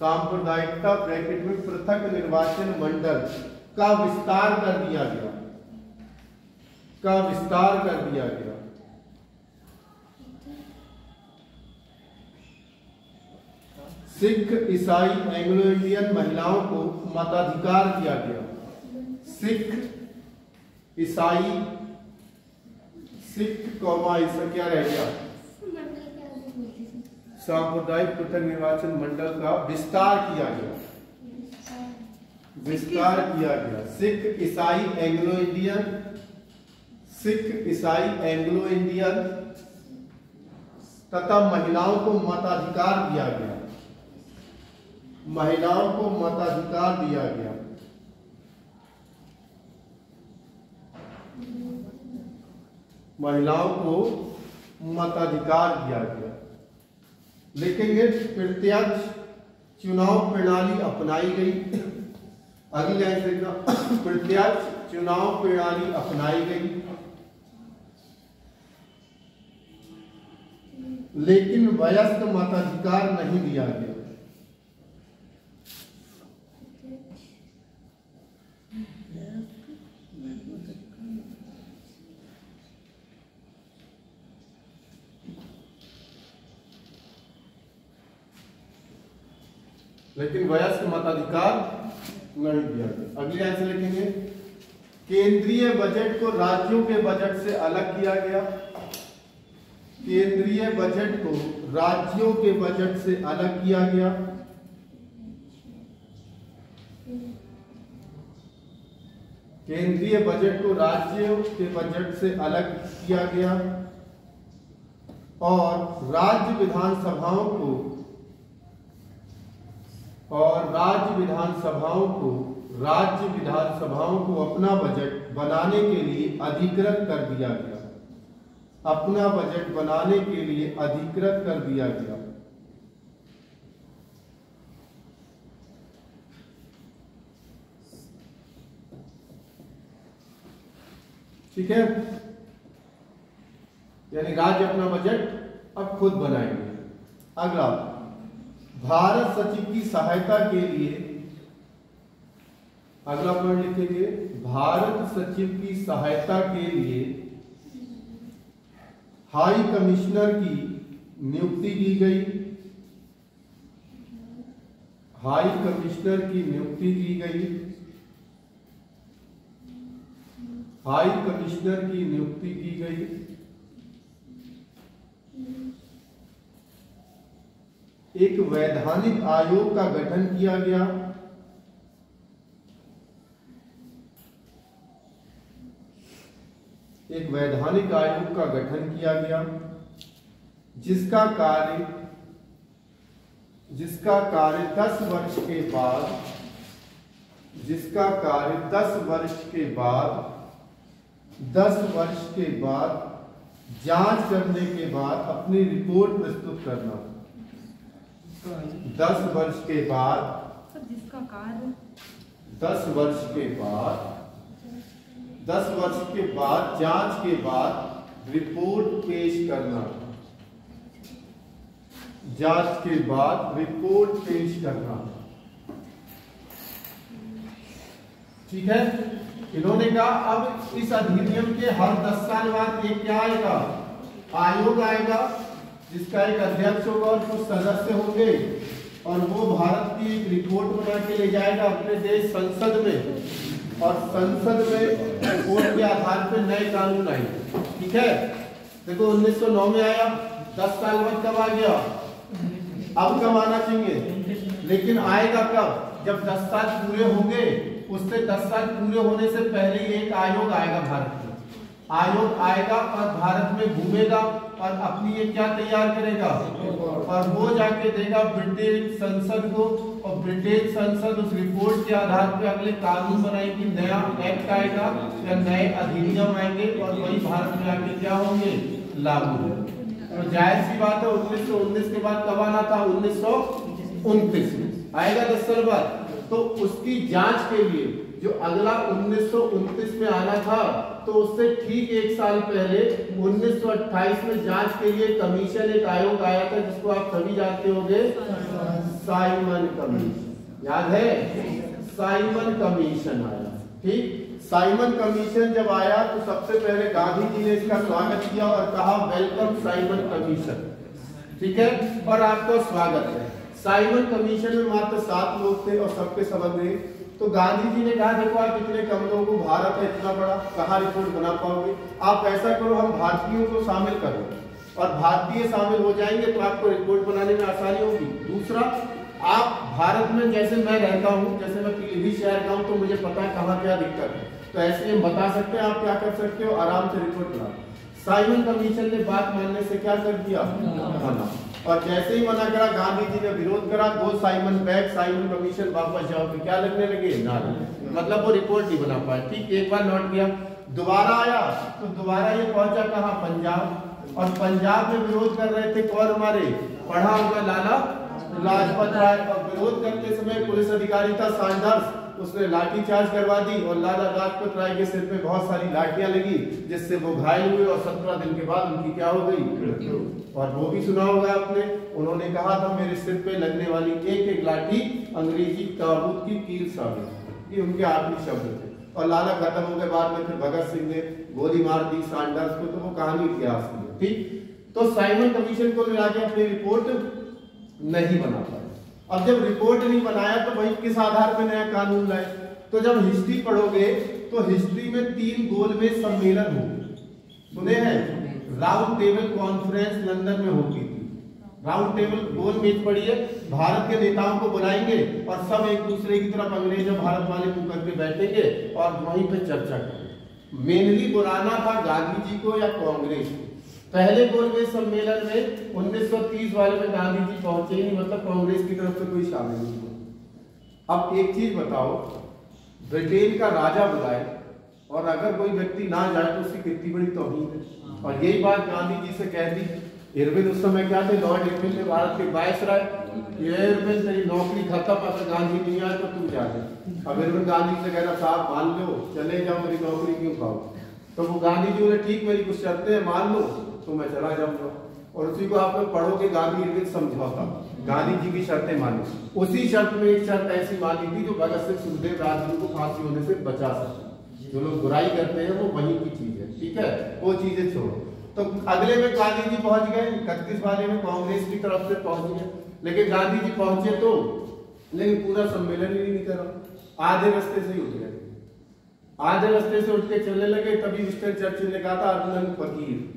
Speaker 1: सांप्रदायिकता ब्रैकेट में पृथक निर्वाचन मंडल का विस्तार कर दिया गया, का विस्तार कर दिया गया। सिख, ईसाई, एंग्लो इंडियन महिलाओं को मताधिकार दिया गया। सिख, ईसाई, सिख कौमा ईसा क्या रह गया, सांप्रदायिक पृथक निर्वाचन मंडल का विस्तार किया गया, विस्तार किया गया। सिख, ईसाई, एंग्लो इंडियन, सिख, ईसाई, एंग्लो इंडियन तथा महिलाओं को मताधिकार दिया गया, महिलाओं को मताधिकार दिया गया। महिलाओं को मताधिकार दिया गया। लिखेंगे प्रत्यक्ष चुनाव प्रणाली अपनाई गई। अगली लाइन देखना, प्रत्यक्ष चुनाव प्रणाली अपनाई गई, लेकिन वयस्क मताधिकार नहीं दिया गया। लेकिन वयस्क मताधिकार नहीं दिया गया। अगली लाइन से लिखेंगे, केंद्रीय बजट को राज्यों के बजट से अलग किया गया, केंद्रीय बजट को राज्यों के बजट से अलग किया गया। केंद्रीय बजट को राज्यों के बजट से अलग किया गया और राज्य विधानसभाओं को राज्य विधानसभाओं को अपना बजट बनाने के लिए अधिकृत कर दिया गया, अपना बजट बनाने के लिए अधिकृत कर दिया गया। ठीक है, यानी राज्य अपना बजट अब खुद बनाएंगे। अगला, भारत सचिव की सहायता के लिए, अगला पॉइंट लिखेंगे, भारत सचिव की सहायता के लिए हाई कमिश्नर की नियुक्ति की गई, हाई कमिश्नर की नियुक्ति की गई, हाई कमिश्नर की नियुक्ति की गई। एक वैधानिक आयोग का गठन किया गया, एक वैधानिक आयोग का गठन किया गया जिसका कार्य 10 वर्ष के बाद, जिसका कार्य 10 वर्ष के बाद 10 वर्ष के बाद जांच करने के बाद अपनी रिपोर्ट प्रस्तुत करना। 10 वर्ष के बाद,
Speaker 3: सर जिसका कार्य
Speaker 1: 10 वर्ष के बाद, 10 वर्ष के बाद जांच के बाद रिपोर्ट पेश करना। जांच के बाद रिपोर्ट पेश करना। ठीक है। इन्होंने कहा अब इस अधिनियम के हर 10 साल बाद एक क्या आएगा, आयोग आएगा जिसका एक अध्यक्ष होगा और कुछ सदस्य होंगे और वो भारत की एक रिपोर्ट बना के ले जाएगा अपने देश संसद में, और संसद में रिपोर्ट के आधार पर नए कानून आएंगे। ठीक है। देखो 1909 में आया, 10 साल बाद कब आ गया, अब कब आना चाहिए, लेकिन आएगा कब, जब 10 साल पूरे होंगे। उससे 10 साल पूरे होने से पहले एक आयोग आएगा भारत में, आयोग आएगा और भारत में घूमेगा और अपनी ये क्या तैयार करेगा, और वो जाके देगा ब्रिटिश संसद को, और ब्रिटिश संसद उस रिपोर्ट के आधार पे अगले कानून बनाएगी, नया एक्ट आएगा या नए अधिनियम आएंगे और वही भारत में आके क्या होंगे, लागू होंगे। तो जाहिर सी बात है 1919 के बाद कब आना था, 1929 में आएगा 10 साल बाद। तो उसकी जांच के लिए जो अगला 1929 में आना था, तो उससे ठीक 1 साल पहले 1928 में जांच के लिए कमीशन, एक आयोग आया था जिसको आप सभी जानते होंगे, साइमन कमीशन। याद है, साइमन कमीशन आया। ठीक, साइमन कमीशन जब आया तो सबसे पहले गांधी जी ने इसका स्वागत किया और कहा वेलकम साइमन कमीशन। ठीक है, और आपका स्वागत है। साइमन कमीशन में मात्र 7 लोग थे और सबके सब अंग्रेज। तो गांधी जी ने कहा देखो आप इतने कम लोगों को, भारत है इतना बड़ा, कहाँ रिपोर्ट बना पाओगे, आप ऐसा करो हम भारतीयों को शामिल करो और भारतीय शामिल हो जाएंगे तो आपको रिपोर्ट बनाने में आसानी होगी। दूसरा, आप भारत में जैसे मैं रहता हूँ, जैसे मैं पीलीभीत शहर का हूँ तो मुझे पता है कहाँ क्या दिक्कत है, तो ऐसे हम बता सकते हैं, आप क्या कर सकते हो, आराम से रिपोर्ट बनाओ। साइमन कमीशन ने बात मानने से क्या कर दिया, मना। और जैसे ही मना करा, गांधी जी ने विरोध करा, go Simon back, Simon commission वापस जाओ, तो क्या लगने लगे, ना, मतलब वो रिपोर्ट नहीं बना पाए। ठीक, एक बार लौट गया, दोबारा आया तो दोबारा ये पहुंचा कहाँ, पंजाब, और पंजाब में विरोध कर रहे थे कौन, हमारे पढ़ा हुआ लाला लाजपत राय। और विरोध करते समय पुलिस अधिकारी था सैंडर्स, उसने लाठी चार्ज करवा दी और लाला लाजपत राय के सिर पे बहुत सारी लाठियां लगी, जिससे वो घायल हुए और 17 दिन के बाद उनकी क्या हो गई, मृत्यु। और वो भी सुना होगा आपने, उन्होंने कहा था मेरे सिर पे लगने वाली एक एक लाठी अंग्रेजी ताबूत की कील साबित, ये उनके आखिरी शब्द थे। और लाला खत्म हो गए, बाद में फिर भगत सिंह ने गोली मार दी सैंडर्स को, तो वो कहानी इतिहास की है। ठीक, तो साइमन कमीशन को मिला के अपनी रिपोर्ट नहीं बना पाए। अब जब रिपोर्ट नहीं बनाया तो भाई किस आधार पर नया कानून लाए, तो जब हिस्ट्री पढ़ोगे तो हिस्ट्री में 3 गोलमेज सम्मेलन होंगे, सुने हैं, राउंड टेबल कॉन्फ्रेंस लंदन में होती थी। राउंड टेबल गोलमेज पढ़िए, भारत के नेताओं को बुलाएंगे और सब एक दूसरे की तरफ अंग्रेज और भारत वाले मुंह करके बैठेंगे और वहीं पे चर्चा करेंगे। मेनली बुलाना था गांधी जी को या कांग्रेस को। पहले गोलमेज सम्मेलन में 1930 वाले में गांधी जी पहुंचे ही नहीं, मतलब कांग्रेस की तरफ से कोई शामिल नहीं हुआ। अब एक चीज बताओ, ब्रिटेन का राजा बुलाए और अगर कोई व्यक्ति ना जाए तो उसकी कितनी बड़ी तौहीन है। और यही बात गांधी जी से कह दी। इरविन उस समय क्या थे, लॉर्ड इरविन ने भारत के वायसराय, इरविन तेरी नौकरी खत्म, अगर गांधी नहीं आए तो तुम जा। अब इरविन गांधी से कहना साहब मान लो, चले जाओ, मेरी नौकरी क्यों खाओ। तो वो गांधी जी बोले ठीक, मेरी कुछ शर्तें हैं, मान लो तो मैं चला जाऊंगा। और उसी को आप लोग पढ़ोगे, गांधी इरविन समझौता, गांधी जी की शर्तें मानी। उसी शर्त में एक शर्त ऐसी मानी थी जो भगत सिंह, सुखदेव, राजगुरु को फांसी होने से बचा सके। जो लोग बुराई करते हैं वो वहीं की चीज है। ठीक है, वो चीजें छोड़ो। तो अगले में गांधी जी पहुंच गए, 31 वाले में कांग्रेस की तरफ से पहुंच गए, लेकिन गांधी जी पहुंचे तो, लेकिन पूरा सम्मेलन ही नहीं करा, आधे रास्ते से ही उठ गए। आधे रास्ते से उठ के चलने लगे, तभी विंस्टन चर्चिल ने कहा था अर्जुन फकीर,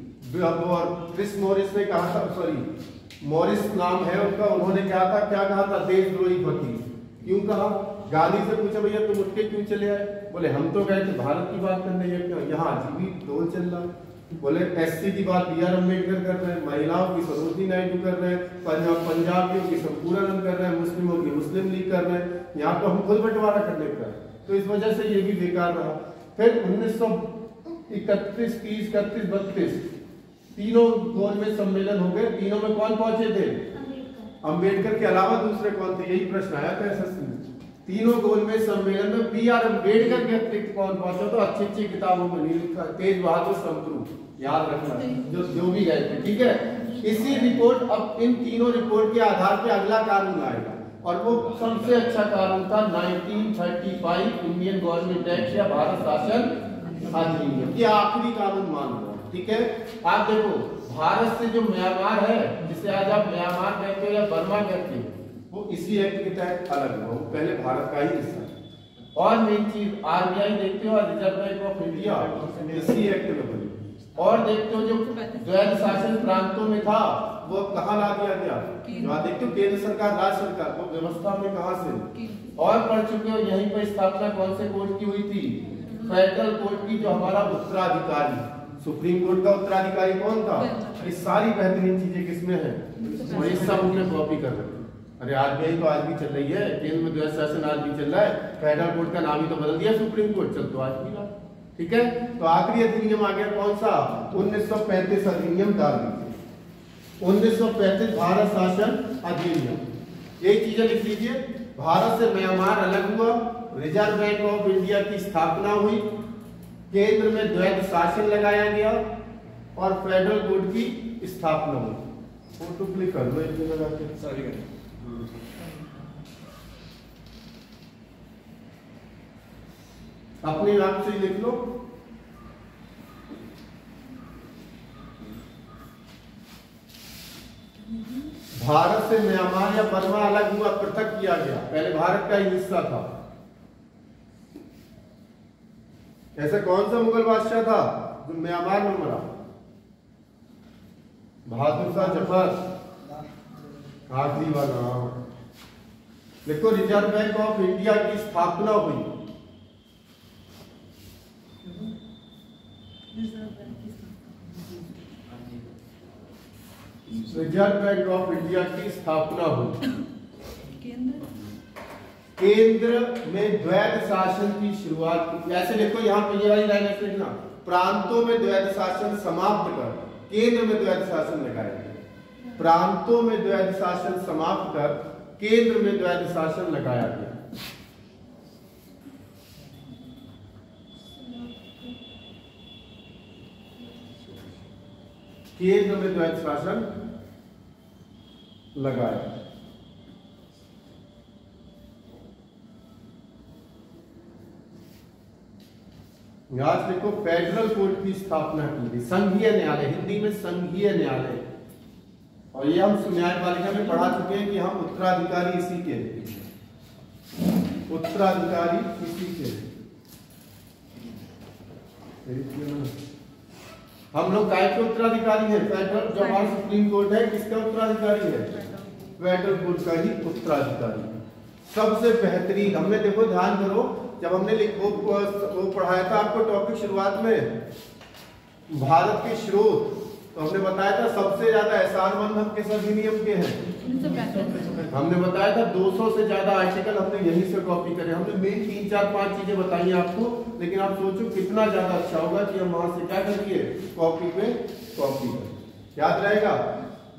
Speaker 1: और क्रिस मॉरिस ने कहा था, सॉरी मॉरिस नाम है उनका, उन्होंने क्या कहा था, देशद्रोही फकीर। क्यों कहा, गांधी से पूछा भैया तुम उठ के क्यों चले आए, बोले हम तो गए थे भारत की बात करने, यहाँ अजीब ढोल चल रहा। बोले एससी की बात बी आर अम्बेडकर कर रहे हैं, महिलाओं की सरोजिनी नायडू कर रहे हैं, पंजाबियों की संपूर्णानंद कर रहे हैं, मुस्लिमों की मुस्लिम लीग कर रहे हैं, यहाँ तो हम खुद बंटवारा करने का है। तो इस वजह से ये भी बेकार रहा। फिर 31, 30, 31, 32 तीनों गोल में सम्मेलन हो गए। तीनों में कौन पहुंचे थे? अंबेडकर के अलावा दूसरे कौन थे? यही प्रश्न आया था एसएससी में। तीनों गोल में सम्मेलन में बी आर अम्बेडकर के अतिरिक्त कौन पहुंचा? तो अच्छी अच्छी किताबों में नहीं लिखा, तेज बहादुर संप्रू, याद रखना जो भी गए थे, ठीक है। इसी रिपोर्ट, अब इन तीनों रिपोर्ट के आधार पे अगला कानून आएगा और वो सबसे अच्छा कानून था 1935 इंडियन गवर्नमेंट एक्ट या भारत शासन अधिनियम। ये आखिरी कानून मान लो, ठीक है। आप देखो, भारत से जो म्यांमार है, जिसे आज आप म्यांमार कहते हो या बर्मा कहते हो, वो इसी एक्ट के तहत अलग हुआ, पहले भारत का ही हिस्सा। और मेन चीज आरबीआई देखते हो, रिजर्व बैंक ऑफ इंडिया इसी एक्ट में बनी। और देखते हो जो द्वैध शासन प्रांतों में था वो कहाँ ला दिया गया? वहाँ देखते हो केंद्र सरकार, राज्य सरकार, वो व्यवस्था में कहाँ से? और पढ़ चुके हो यहीं पर स्थापना कौन से कोर्ट की हुई थी? फेडरल कोर्ट की, जो हमारा उत्तराधिकारी, सुप्रीम कोर्ट का उत्तराधिकारी कौन था? ये सारी बेहतरीन चीजें किसमें है? और ये सब उन्हें कॉपी कर रहे हैं। अरे आरबीआई तो आज भी चल रही है, केंद्र में द्वैध शासन आज भी चल रहा है, फेडरल कोर्ट का नाम ही तो बदल दिया सुप्रीम कोर्ट, चल तो आज भी रहा, ठीक है। तो आखिरी अधिनियम आ गया कौन सा? 1935 अधिनियम डाल दीजिए, 1935 भारत शासन अधिनियम। यही चीजें लिख लीजिए। भारत से म्यांमार अलग हुआ, रिजर्व बैंक ऑफ इंडिया की स्थापना हुई, केंद्र में द्वैध शासन लगाया गया और फेडरल कोर्ट की स्थापना हुई। फोटो क्लिक कर लो एक लगा के, अपने नाम से लिख लो। भारत से म्यांमार या बर्मा अलग हुआ, पृथक किया गया, पहले भारत का ही हिस्सा था। ऐसा कौन सा मुगल बादशाह था जो म्यांमार में मरा? बहादुर शाह जफर, आखिरी वाला। देखो, रिजर्व बैंक ऑफ इंडिया की स्थापना हुई, रिजर्व बैंक ऑफ इंडिया की स्थापना हुई, केंद्र में द्वैध शासन की शुरुआत की। ऐसे देखो, यहाँ पे ये वाली लाइन ऐसे लिखना, प्रांतों में द्वैध शासन समाप्त कर केंद्र में द्वैध शासन लगाया गया। प्रांतों में द्वैध शासन समाप्त कर केंद्र में द्वैध शासन लगाया गया। केंद्र में द्वैध शासन लगाया। आज देखो, फेडरल कोर्ट की स्थापना की गई, संघीय न्यायालय, हिंदी में संघीय न्यायालय। और ये हम न्यायपालिका में पढ़ा चुके हैं कि हम उत्तराधिकारी इसी के, उत्तराधिकारी इसी के, हम लोग काय के उत्तराधिकारी हैं? फेडरल, जो हमारा सुप्रीम कोर्ट है, किसका उत्तराधिकारी है? फेडरल कोर्ट का ही उत्तराधिकारी। सबसे बेहतरीन, हमने देखो ध्यान करो, जब हमने वो पढ़ाया था आपको टॉपिक शुरुआत में, भारत के स्रोत, तो हमने बताया था सबसे ज्यादा एहसानमंद हम किस अधिनियम के हैं? हमने बताया था 200 से ज्यादा आर्टिकल हमने यहीं से कॉपी करे। हमने मेन 3, 4, 5 चीजें बताई आपको, लेकिन आप सोचो कितना ज्यादा अच्छा होगा कि हम वहां से क्या करिए, कॉपी पे कॉपी करें। याद रहेगा,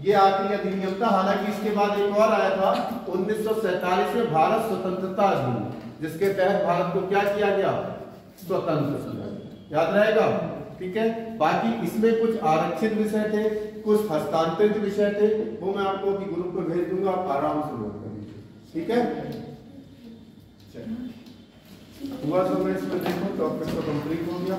Speaker 1: ये आखिरी अधिनियम था। हालांकि इसके बाद एक और आया था 1947 में भारत स्वतंत्रता अधिनियम, जिसके तहत भारत को क्या किया गया? स्वतंत्र किया गया। याद रहेगा, ठीक है। बाकी इसमें कुछ आरक्षित विषय थे, कुछ हस्तांतरित विषय थे, वो मैं आपको अभी ग्रुप पर भेज दूंगा, आप आराम से नोट कर लीजिए, ठीक है। हुआ समय इसमें देखो, टॉपिक तो कंप्लीट हो गया।